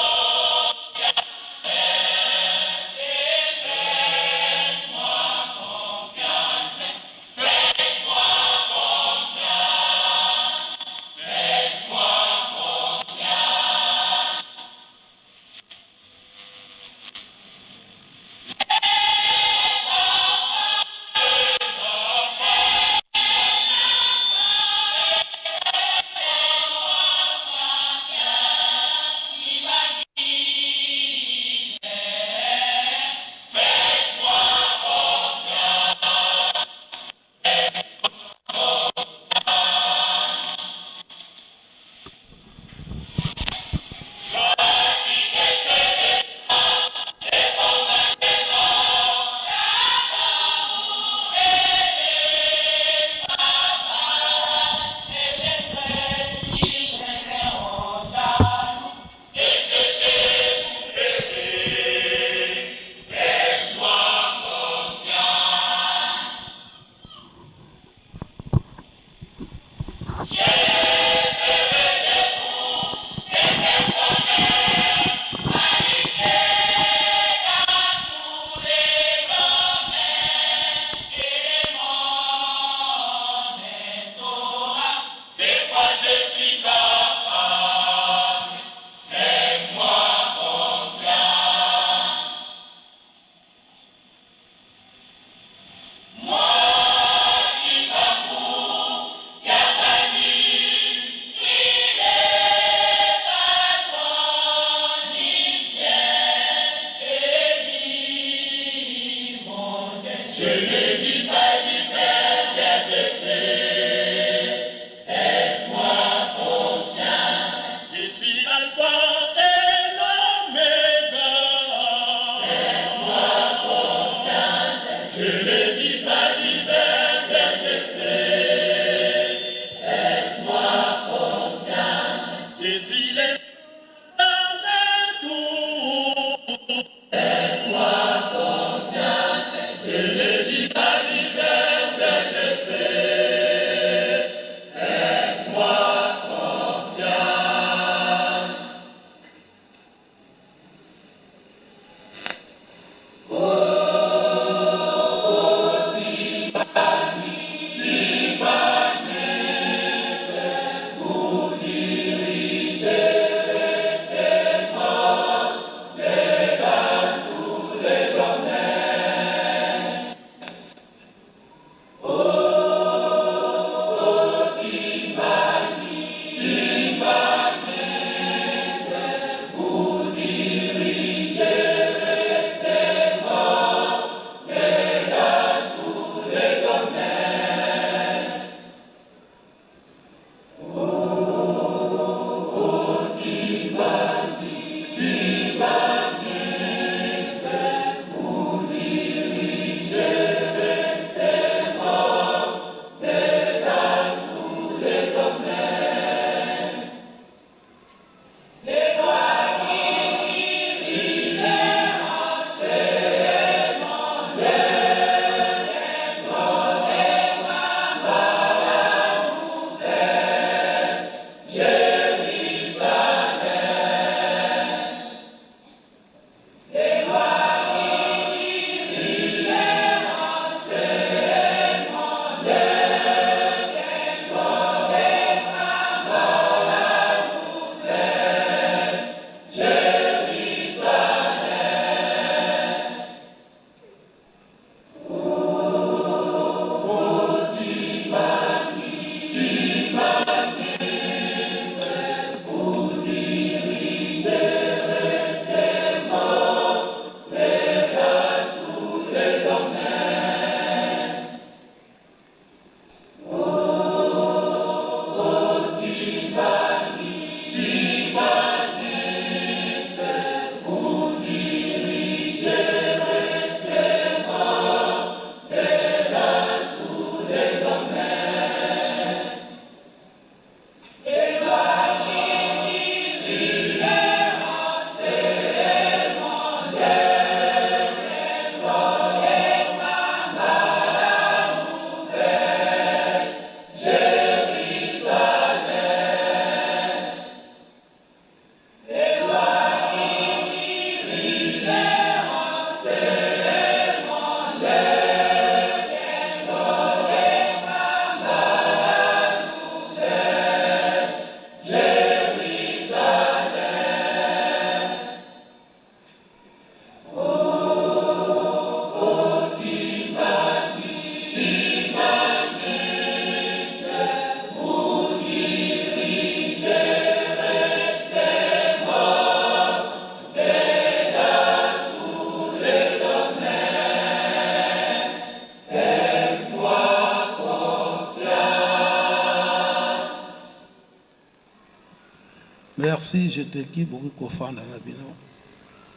Merci, je te quitte beaucoup confort dans la bino.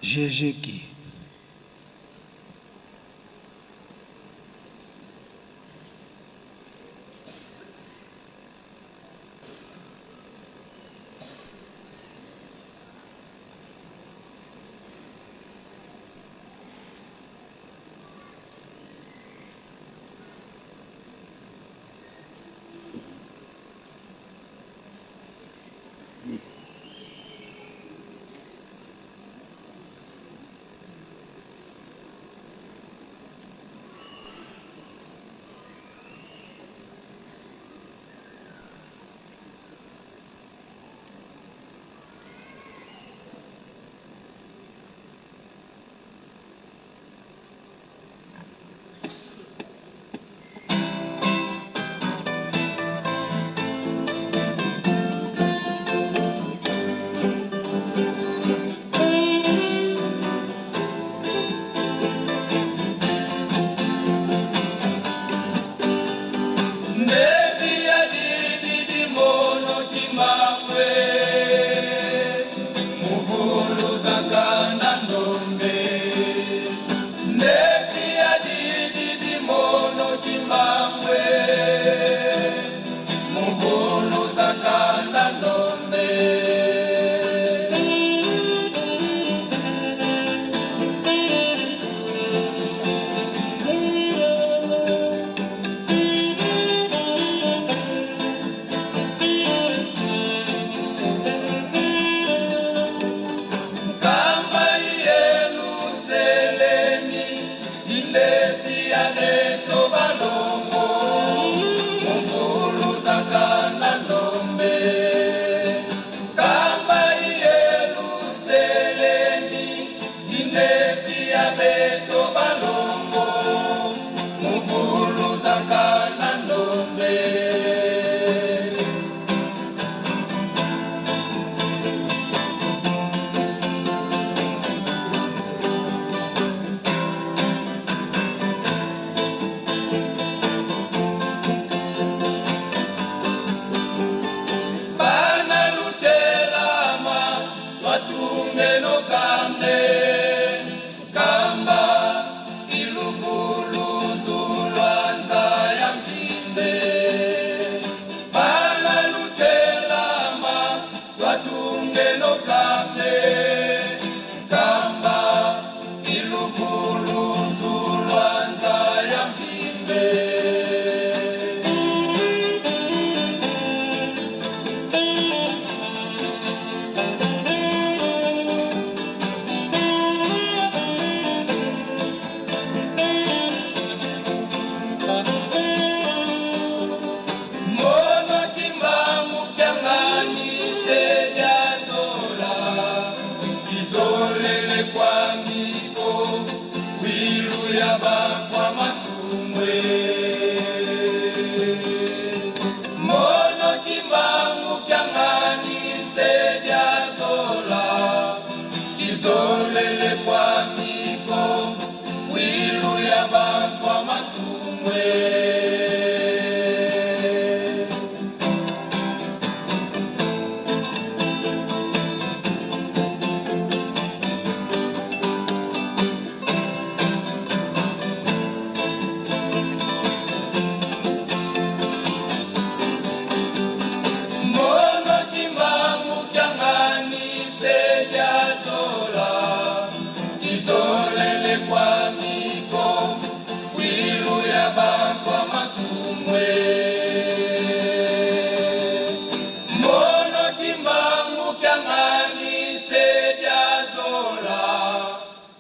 GG qui.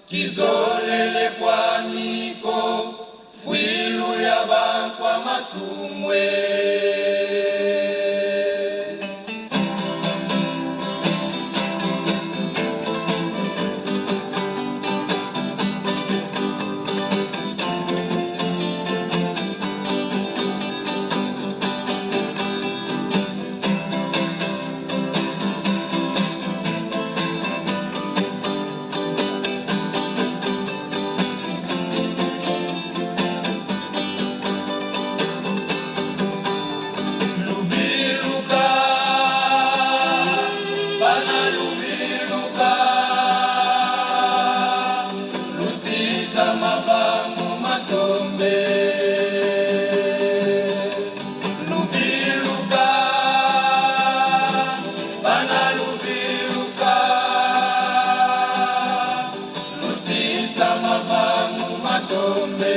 Kizolele kwa niko Fwilu ya bakwa masumwe. matombe. Luviluka, bana luviluka, lusisa mavangu matombe.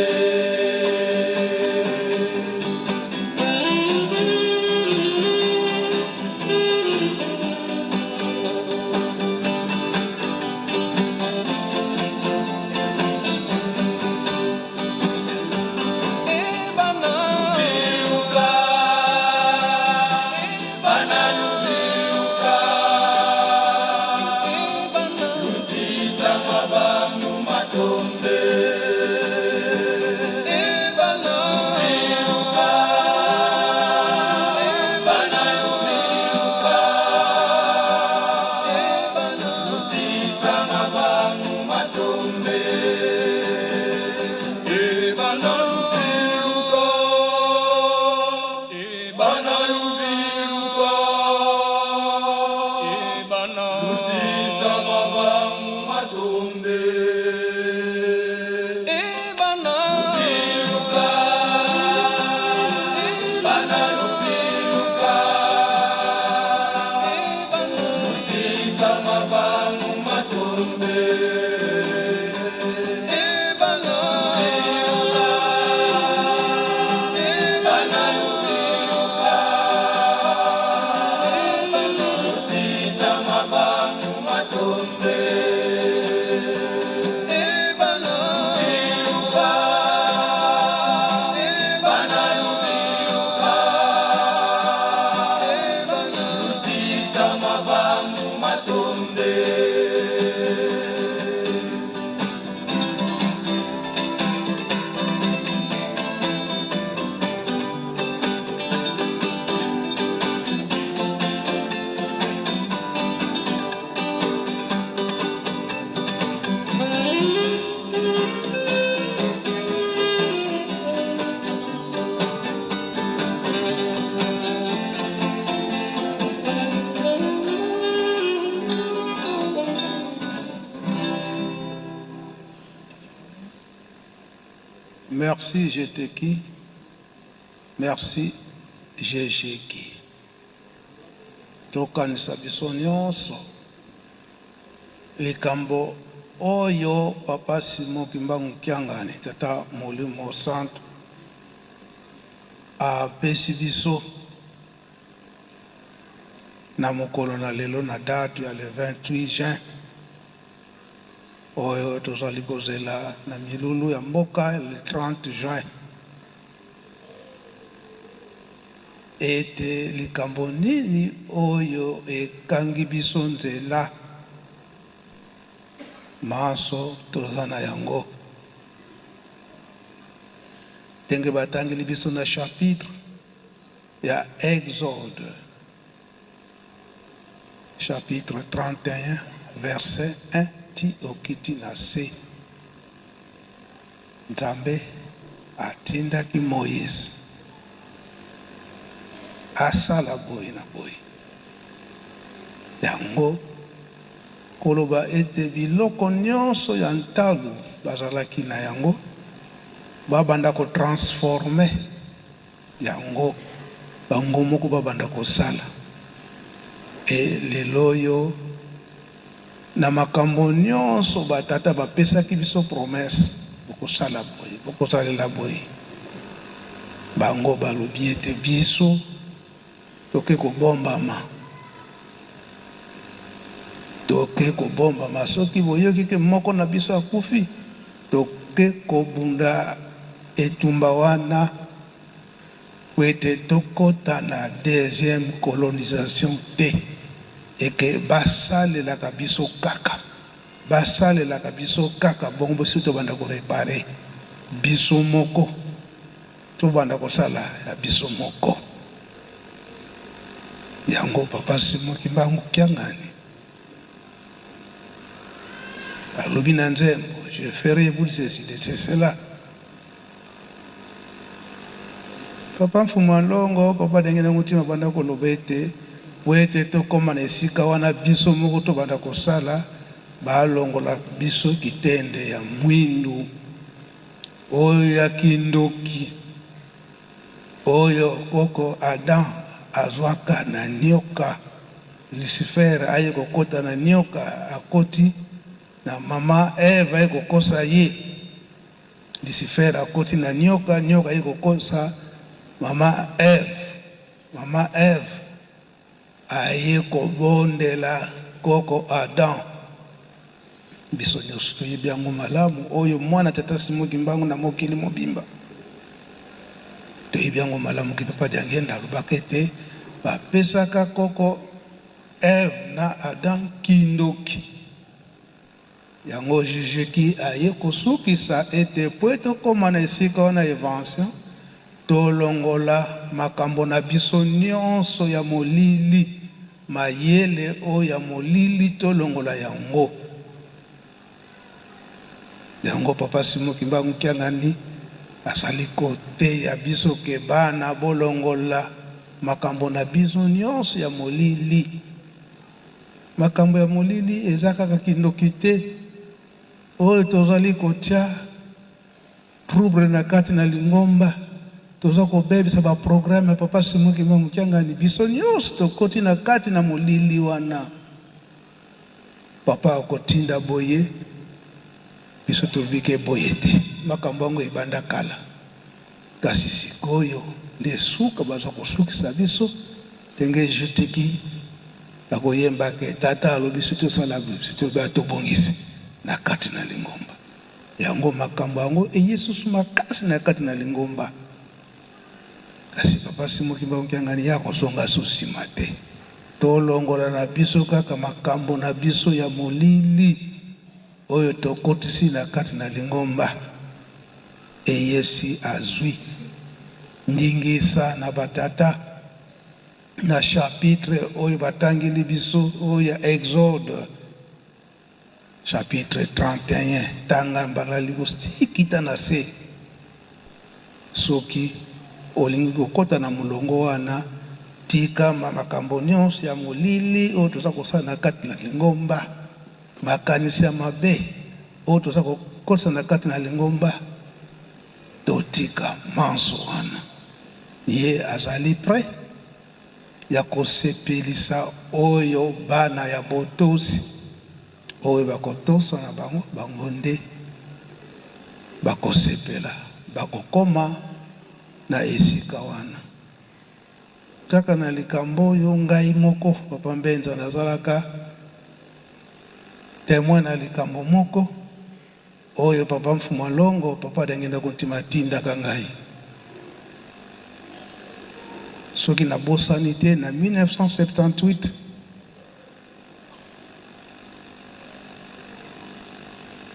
Merci Jeteki, merci Jejeki. Tokanisa biso nyonso likambo oyo Papa Simon Kimbangu Kiangani tata Molimo Santo apesi biso na mokolo na lelo na date ya le 28 juin oyo tozali kozela na milulu ya mboka le 30 juin ete likambo nini oyo ekangi biso nzela maso toza na yango ndenge batangeli biso na chapitre ya Exode chapitre 31 verset 1 ti okiti na se Nzambe atindaki Moïse asala boye na boye yango koloba ete biloko nyonso ya ntalo bazalaki na yango babanda ko transforme yango bango moko babanda kosala lelo oyo na makambo nyonso batata bapesaki biso promesse bokosala boye bokosalela boye bango balobi ete biso toke kobombama soki boyoki ke moko na biso akufi toke kobunda etumba wana po ete tokota na deuxième colonisation te eke basalelaka biso kaka bongo bosi tobanda korepare biso moko tobanda kosala ya biso moko yango Papa Simon Kimbangu Kiangani alobi na nzembo je ferai vous ceci de cela. Papa mfumu alongo papa ndenge na mutima banda koloba ete po ete tokoma na esika wana biso moko tobanda kosala balongola biso kitende ya mwindu oyo ya kindoki oyo koko Adam azwaka na nyoka, Lucifer aye kokota na nyoka akoti na mama Eve aye kokosa ye, Lucifer akoti na nyoka, nyoka aye kokosa mama Eve, mama Eve aye kobondela koko Adam. Biso nyonso toyebi yango malamu oyo mwana tata Simoki Mbangu na mokili mobimba toyebi yango malamu ki papa Diangenda alobaka ete bapesaka koko Eve na Adam kindoki yango juge ki aye kosukisa ete po tokóma na esika wana invention tolongola makambo na biso nyonso ya molili, mayele oyo ya molili tolongola yango. Yango papa Simoki Mbangu Kiangani asali kote ya biso ke bana bolongola makambo na biso nyonso ya molili. Makambo ya molili eza kaka kindoki te oyo tozali kotia trouble na kati na lingomba, toza kobebisa baprogramme ya papa Simoki Mbangu Kiangani, biso nyonso tokoti na kati na molili wana. Papa akotinda boye biso tobike boye te, makambo yango ebanda kala. Kasi sikoyo nde suka baza kosukisa biso tenge jutiki bakoyemba ke tata alobi soki tosala biso tobongisi na kati na lingomba. Yango makambo yango eyesusu makasi na kati na lingomba. Kasi papa Simoki Mbangu Kiangani ya kozonga susima te, tolongola na biso kaka makambo na biso ya molili oyo tokotisi na kati na lingomba. Eyesi azwi ndingisa na batata na chapitre oyo batangeli biso oyo ya Exode chapitre 31 tanga mbalali kostikita na se. Soki olingi kokota na mulongo wana tika makambo nyonso ya molili oyo toza kosala na kati na lingomba, makanisi ya mabe oyo toza kokotisa na kati na lingomba, totika manso wana. Ye azali pre ya kosepelisa oyo bana ya botosi oyo bakotosa na bango, bango nde bakosepela bakokoma na esika wana. Kaka na likambo oyo ngai moko papa Mbenza nazalaka témoin na likambo moko oyo papa Mfuma Longo papa Diangenda kontima tindaka ngai. Soki na bosani te na 1978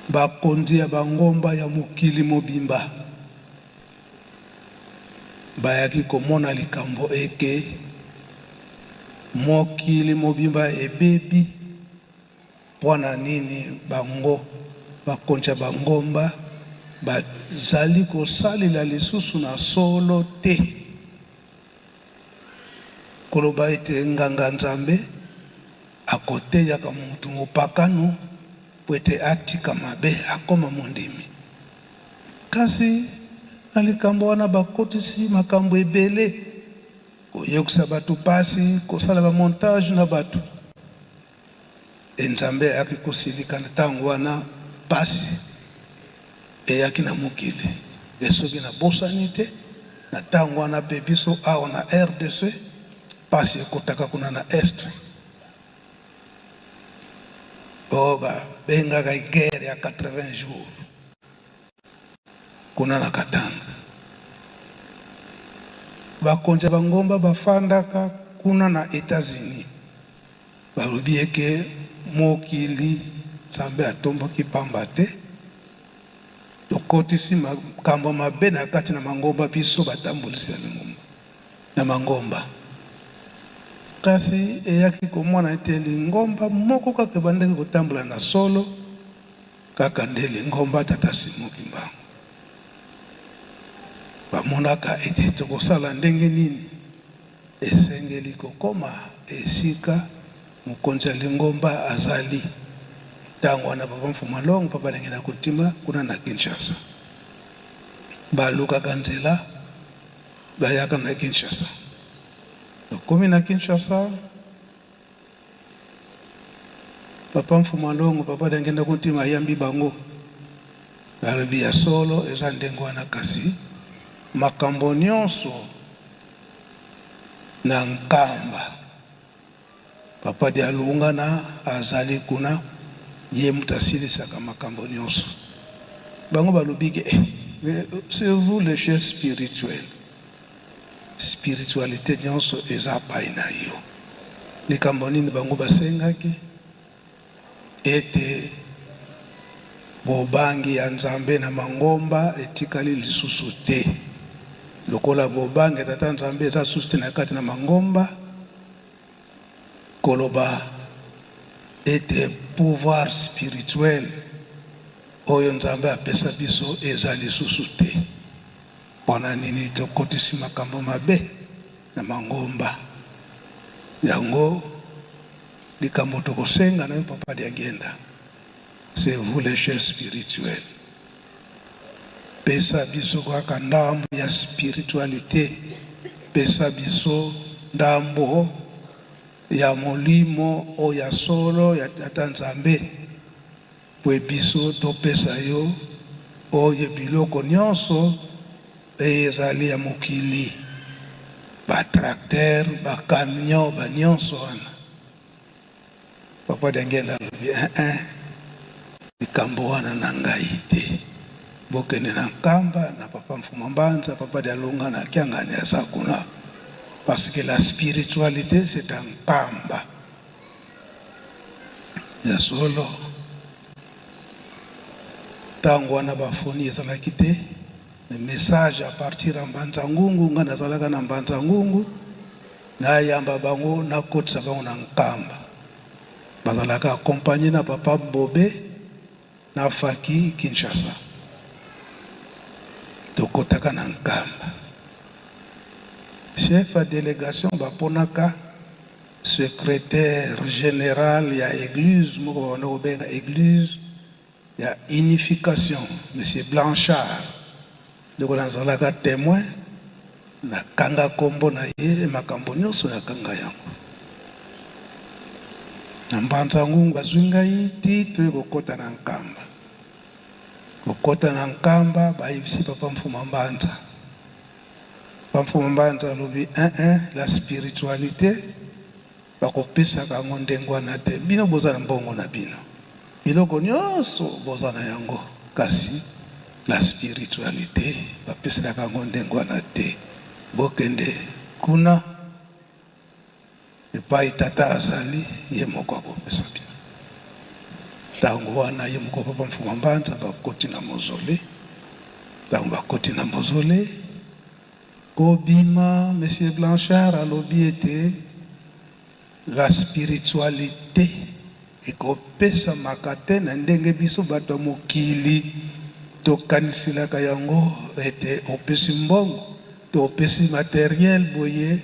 bakonzi ya bangomba ya mokili mobimba bayaki komona likambo eke mokili mobimba ebebi mpona nini bango bakonzi ya bangomba bazali kosalela lisusu na solo te. Koloba ete nganga nzambe akoteyaka mutu mopakano po ete atika mabe akoma mondimi. Kasi na likambo wana bakotisi makambo ebele, koyokisa bato pasi, kosala bamontage na bato. Nzambe ayaki kosilika na ntango wana pasi eyaki na mokili. Esoki na bosani te na ntango wana mpe biso awa na RDC pasi ekotaka kuna na est. Oba bengaka guerre ya 80 jours kuna na Katanga. Bakonzi bangomba bafandaka kuna na États-Unis. Balobi eke mokili Nzambe atomboki pamba te, tokotisi makambo mabe na kati na mangomba biso batambulisi na mangomba. Kasi eyaki komona ete lingomba moko kaka bandeki kotambola na solo kaka nde lingomba tata Simoki Mbangu. Bamonaka ete tokosala ndenge nini esengeli kokoma esika mokonzi ya lingomba azali. Ntango wana papa Mfuma Longo papa Diangenda kontima kuna na Kinshasa. balukaka nzela bayaka na Kinshasa. Komi na Kinshasa, papa Mfumalongo, papa dangenda kuntima yambi bango. Balobi ya solo eza ndengo wana kasi makambo nyonso na nkamba. Papa di alunga na azali kuna ye mutasilisaka makambo nyonso. Bango balobi ke c'est vous le chef spirituel. Spiritualité nyonso eza pai na yo. Likambo nini bango basengaki ete bobangi ya Nzambe na mangomba etikali lisusu te. Lokola bobangi tata Nzambe eza lisusu te na kati na mangomba, koloba ete pouvoir spirituel oyo Nzambe apesa biso eza lisusu te. Pona nini tokotisi makambo mabe na mangomba yango likambo tokosenga na yo papa diagenda. C'est vous les chefs spirituels. Pesa biso kaka ndambo ya spiritualité. Pesa biso ndambo ya molimo o ya solo ya tata Nzambe. Pwe biso to pesa yo oye biloko nyonso ezali ya mokili. Ba tracteur, ba camion, ba nyonso wana. Papa dangenda lobi likambo wana na ngai te. Bokende na nkamba na papa Mfumambanza, papa de alunga na kiangani ya sakuna. Parce que la spiritualité c'est un nkamba. Ya solo. Tango wana bafoni ezalaki te. Le message à partir en Mbanza-Ngungu, nga nazalaka na Mbanza-Ngungu, na yamba bango na kotisa bango na nkamba. Bazalaka accompagné na papa Bobe na Faki Kinshasa. Tokotaka na nkamba. Chef à délégation baponaka secrétaire général ya église, moko bana benga église ya unification, monsieur Blanchard. Donc nazalaka témoin na kanga kombo na ye makambo nyonso na kanga yango. Na Mbanza-Ngungu bazwinga iti kokota na nkamba. Kokota na nkamba bayibisi papa Mfumambanza. Papa Mfumambanza lobi la spiritualité bakopesa kango ndengo na te. Bino bozana mbongo na bino. Biloko nyonso bozana yango kasi la spiritualité bapesa kango ndengo na te. Bokende kuna epai tata azali ye moko akopesa bino. Tango wana ye moko papa Mfumambanza bakoti na mozole. Tango bakoti na mozole kobima monsieur Blanchard alobi ete la spiritualité ekopesa makate na ndenge biso bato mokili tokanisilaka yango ete opesi mbongo to opesi matériel boye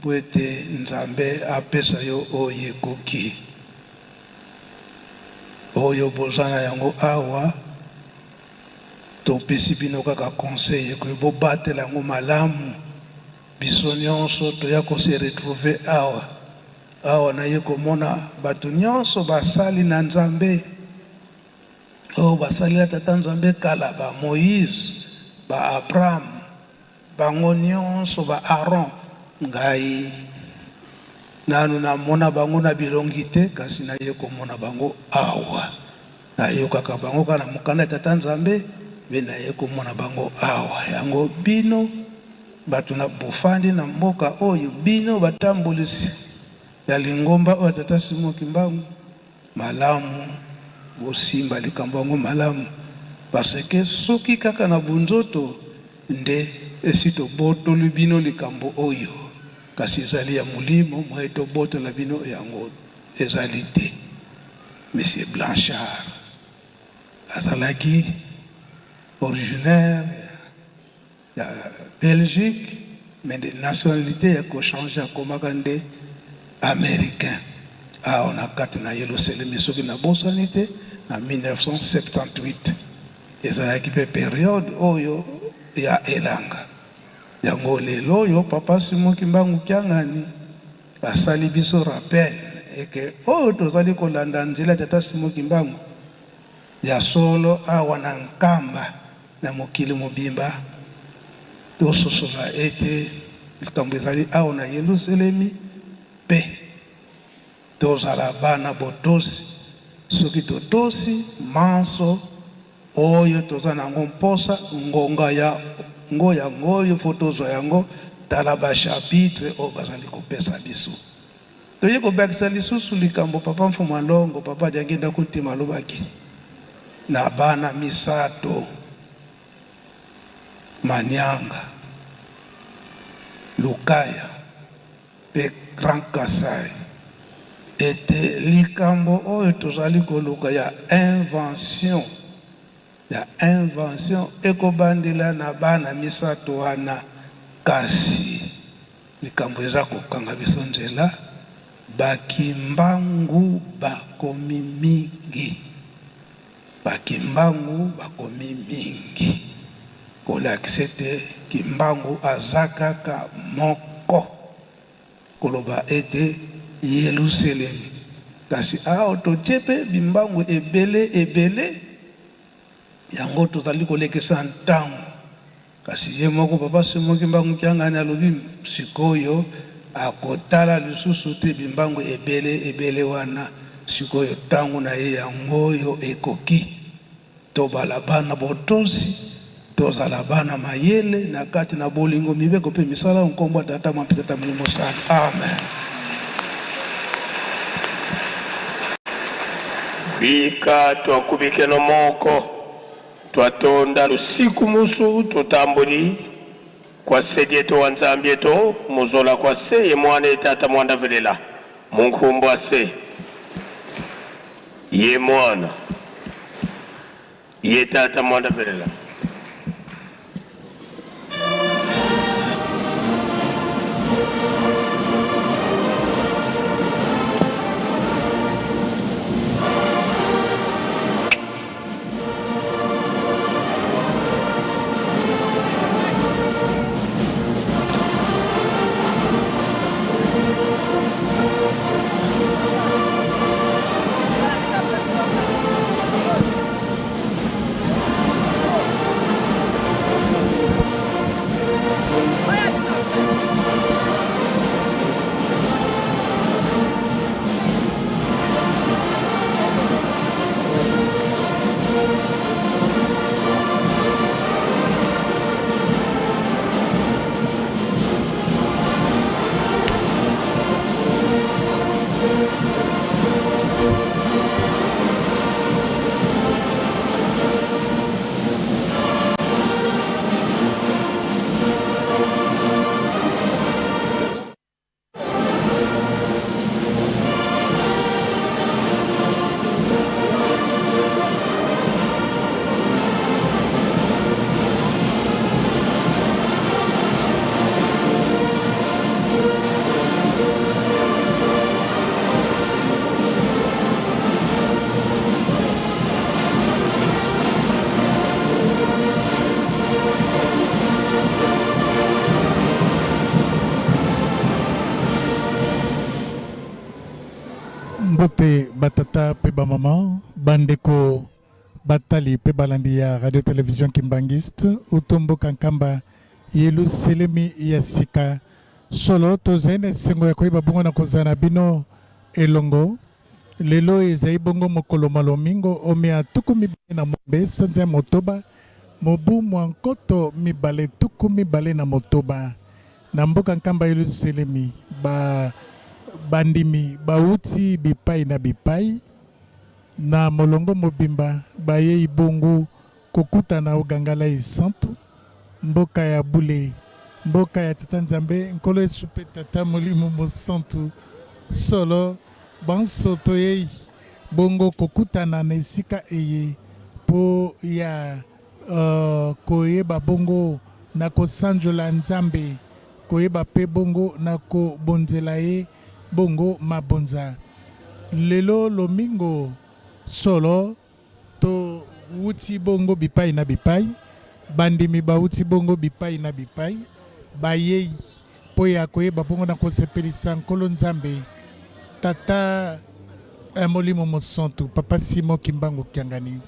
po ete Nzambe apesa yo oye koki oyo bozana yango awa topesi bino kaka conseil ko bobatela yango malamu biso nyonso toya ko se retrouver awa na ye komona bato nyonso basali na Nzambe o basali la tata Nzambe kala ba Moïse ba Abraham bango nyonso ba Aaron ngai nanu na mona bango na bilongi te kasi na ye komona bango awa na yo kaka bango kana mukana tata Nzambe be na ye komona bango awa yango bino bato na bofandi na mboka oyo bino batambulisi ya lingomba oyo tata Simon Kimbangu malamu bosimba likambo yango malamu parce que soki kaka na bunzoto nde esito botoli bino likambo oyo kasi ezali ya molimo mwa tobotola bino yango ezali te. Monsieur Blanchard azalaki originaire de Belgique mais de nationalité ya kochange akomaka nde américain. On a kati na yelo selemi soki na bosani te na 1978 ezalaki pe période oyo ya elanga yango lelo yo papa Simon Kimbangu Kiangani asali biso rappel eke tozali kolanda nzela tata Simon Kimbangu ya solo awa na nkamba na mokili mobimba tososola ete likambo ezali awa na Yelusalemi pe tozala bana botosi soki totosi manso oyo toza nango mposa ngonga ya ngoyo fo tozwa yango tala bachapitre oyo bazali kopesa biso toye kobakisa lisusu likambo papa Mfuma Longo papa diangenda kutima alobaki na bana misato Manyanga Lukaya pe Grand Kasai ete likambo oyo tozali koluka ya invention ekobandela na bana misato wana kasi likambo eza kokanga biso nzela bakimbangu bakomi mingi kolakisa ete kimbangu aza kaka moko koloba ete Yelusalemi kasi awa totie mpe bimbangu ebele yango tozali kolekisa ntango kasi ye moko papa Simon Kimbangu Kiangani alobi sikoyo akotala lisusu te bimbangu ebele wana sikoyo ntango na ye yangoyo ekoki tobala bana botosi tozala bana mayele na kati na bolingo mibeko mpe misala nkombo tata mapitata mulimo sana amen. Bika twakubike no moko twatonda lusiku musu tutambuli kwa seje to wanzambie to muzola kwa se ye mwana tata mwanda velela munkumbu ase ye mwana ye tata mwanda velela Mbote batata pe ba mama bandeko batali pe balandi ya radio télévision Kimbangiste utombo kankamba Yelusalemi ya sika solo tozene sengo ya koyeba bongo na kozana bino elongo lelo ezai bongo mokolo malomingo omea tuku mibale na mombe sanza motoba mobu mwankoto mibale tuku mibale na motoba na mboka nkamba Yelusalemi bandimi bauti bipai na bipai na molongo mobimba baye ibongo kokuta na ogangala isantu mboka ya bule mboka ya tata nzambe nkolo esupe tata molimo mosantu solo bansoto ye bongo kokutana na esika eye po ya koyeba bongo na kosanjola nzambe koyeba pe bongo na kobonzela ye bongo mabonza lelo lomingo solo to wuti bongo bipai na bipai bandimi bauti bongo bipai na bipai bayei po ya koyeba bongo na kosepelisa nkolo nzambe tata molimo mosantu papa Simon Kimbangu Kiangani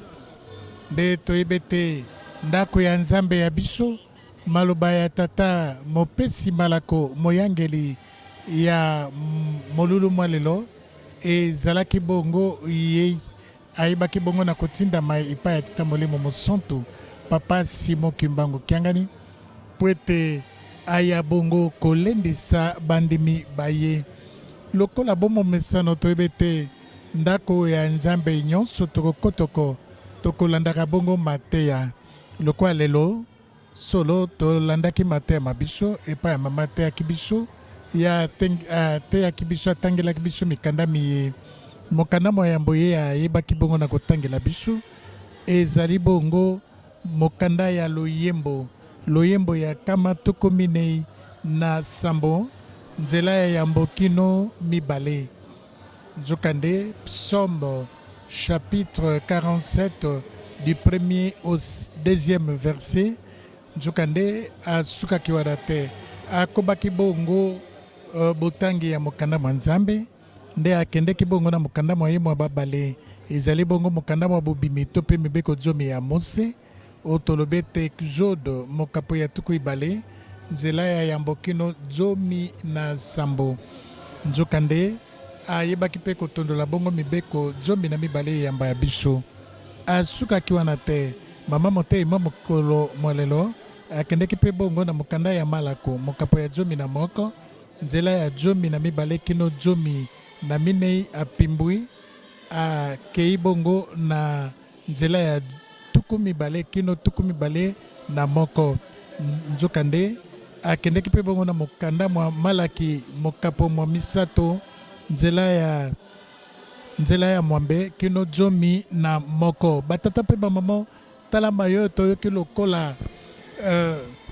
nde toyebe te ndako ya nzambe ya biso maloba ya tata mopesi malako moyangeli ya molulu mwa lelo ezalaki bongo ye ayebaki bongo na kotinda mai epai ya tata molimo mosantu papa Simon Kimbangu Kiangani po ete aya bongo kolendisa bandimi baye lokola bomo mesano toyebe te ndako ya nzambe nyonso tokokotoko tokolandaka bongo mateya lokola lelo solo tolandaki mateya mabiso epai ya mama ateyaki biso ya ateyaki biso atangelaki biso mikanda miye mokanda mwa yambo ye ayebaki bongo na kotangela biso ezali bongo mokanda ya loyembo ya kama tuku minei na sambo nzela ya yambo kino mibale nzokande psaume chapitre 47 du premier au deuxième verset nzokande asukaki wada te akobaki bongo botangi ya mokanda mwa nzambe nde akendeki bongo na mokanda mwa ye mwa babale ezali bongo mokanda mwa bobimi to mpe mibeko zomi ya mose otolobe te exode mokapo ya tuku ibale nzela ya yambo kino zomi na sambo nzokande ayebaki mpe kotondola bongo mibeko zomi na mibale yamba ya biso asukaki wana te mama motema mokolo mwalelo akendeki mpe bongo na mokanda ya malako mokapo ya zomi na moko nzela ya zomi na mibale kino zomi na minei apimbwi akei bongo na nzela ya tuku mibale kino tuku mibale na moko nzokande akendeki mpe bongo na mokanda mwa malaki mokapo mwa misato nzela ya mwambe kino zomi na moko batata mpe bamama tala mayo toyoki lokola